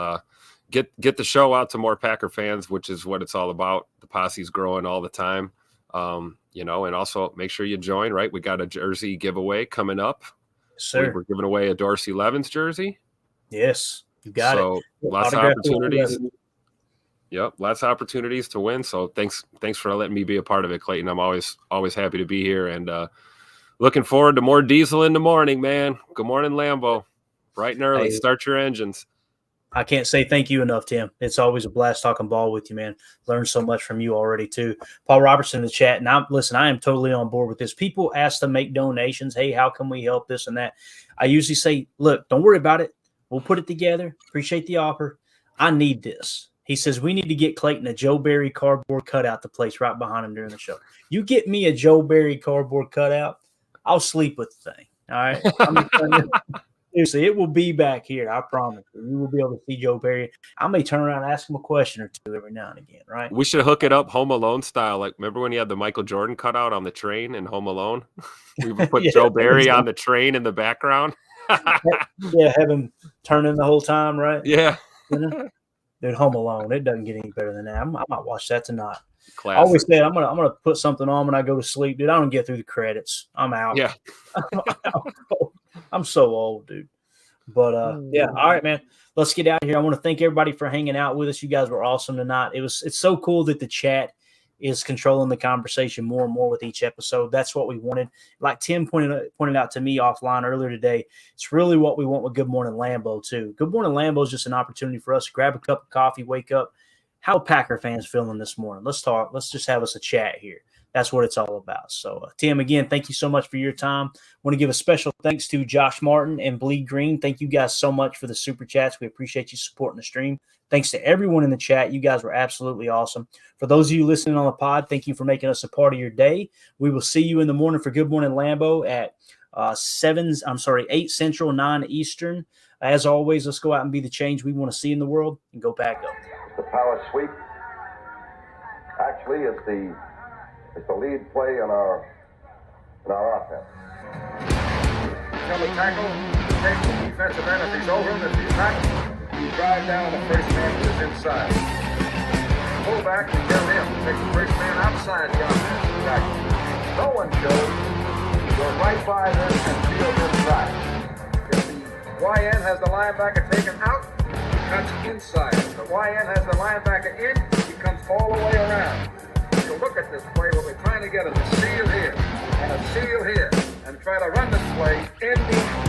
get the show out to more Packer fans, which is what it's all about. The posse's growing all the time. And also make sure you join, right? We got a jersey giveaway coming up. Yes, sir. We're giving away a Dorsey Levens jersey. Yes, you got it. So lots of opportunities. Yep, lots of opportunities to win. So thanks for letting me be a part of it, Clayton. I'm always happy to be here, and looking forward to more diesel in the morning, man. Good morning, Lambeau. Bright and early. Hey, start your engines. I can't say thank you enough, Tim. It's always a blast talking ball with you, man. Learned so much from you already, too. Paul Robertson in the chat. And I am totally on board with this. People ask to make donations. Hey, how can we help this and that? I usually say, look, don't worry about it. We'll put it together. Appreciate the offer. I need this. He says, we need to get Clayton a Joe Barry cardboard cutout to place right behind him during the show. You get me a Joe Barry cardboard cutout, I'll sleep with the thing. All right? Seriously, it will be back here. I promise you. You will be able to see Joe Barry. I may turn around and ask him a question or two every now and again, right? We should hook it up Home Alone style. Like, remember when you had the Michael Jordan cutout on the train in Home Alone? We would put Joe Barry on the train in the background. Yeah, have him turning the whole time, right? Yeah. Dude, Home Alone, it doesn't get any better than that. I might watch that tonight. Classic. I always said I'm gonna put something on when I go to sleep, dude. I don't get through the credits. I'm out. Yeah. I'm so old, dude. But yeah, all right, man. Let's get out of here. I want to thank everybody for hanging out with us. You guys were awesome tonight. It's so cool that the chat is controlling the conversation more and more with each episode. That's what we wanted. Like Tim pointed out to me offline earlier today, it's really what we want with Good Morning Lambeau too. Good Morning Lambeau is just an opportunity for us to grab a cup of coffee, wake up. How Packer fans feeling this morning? Let's talk. Let's just have us a chat here. That's what it's all about. So, Tim, again, thank you so much for your time. I want to give a special thanks to Josh Martin and Bleed Green. Thank you guys so much for the super chats. We appreciate you supporting the stream. Thanks to everyone in the chat. You guys were absolutely awesome. For those of you listening on the pod, thank you for making us a part of your day. We will see you in the morning for Good Morning Lambeau at 8 Central, 9 Eastern. As always, let's go out and be the change we want to see in the world and go back up. The power sweep actually is the lead play in our offense. Come to tackle, take the defensive end if he's over him, if he's not. You drive down the first man to his inside. Pull back and tell him to take the first man outside the offensive tackle. No one shows. Go right by them and field inside. If the YN has the linebacker taken out, he cuts inside. If the YN has the linebacker in, he comes all the way around. If you look at this play, what we're trying to get is a seal here and a seal here, and try to run this play ending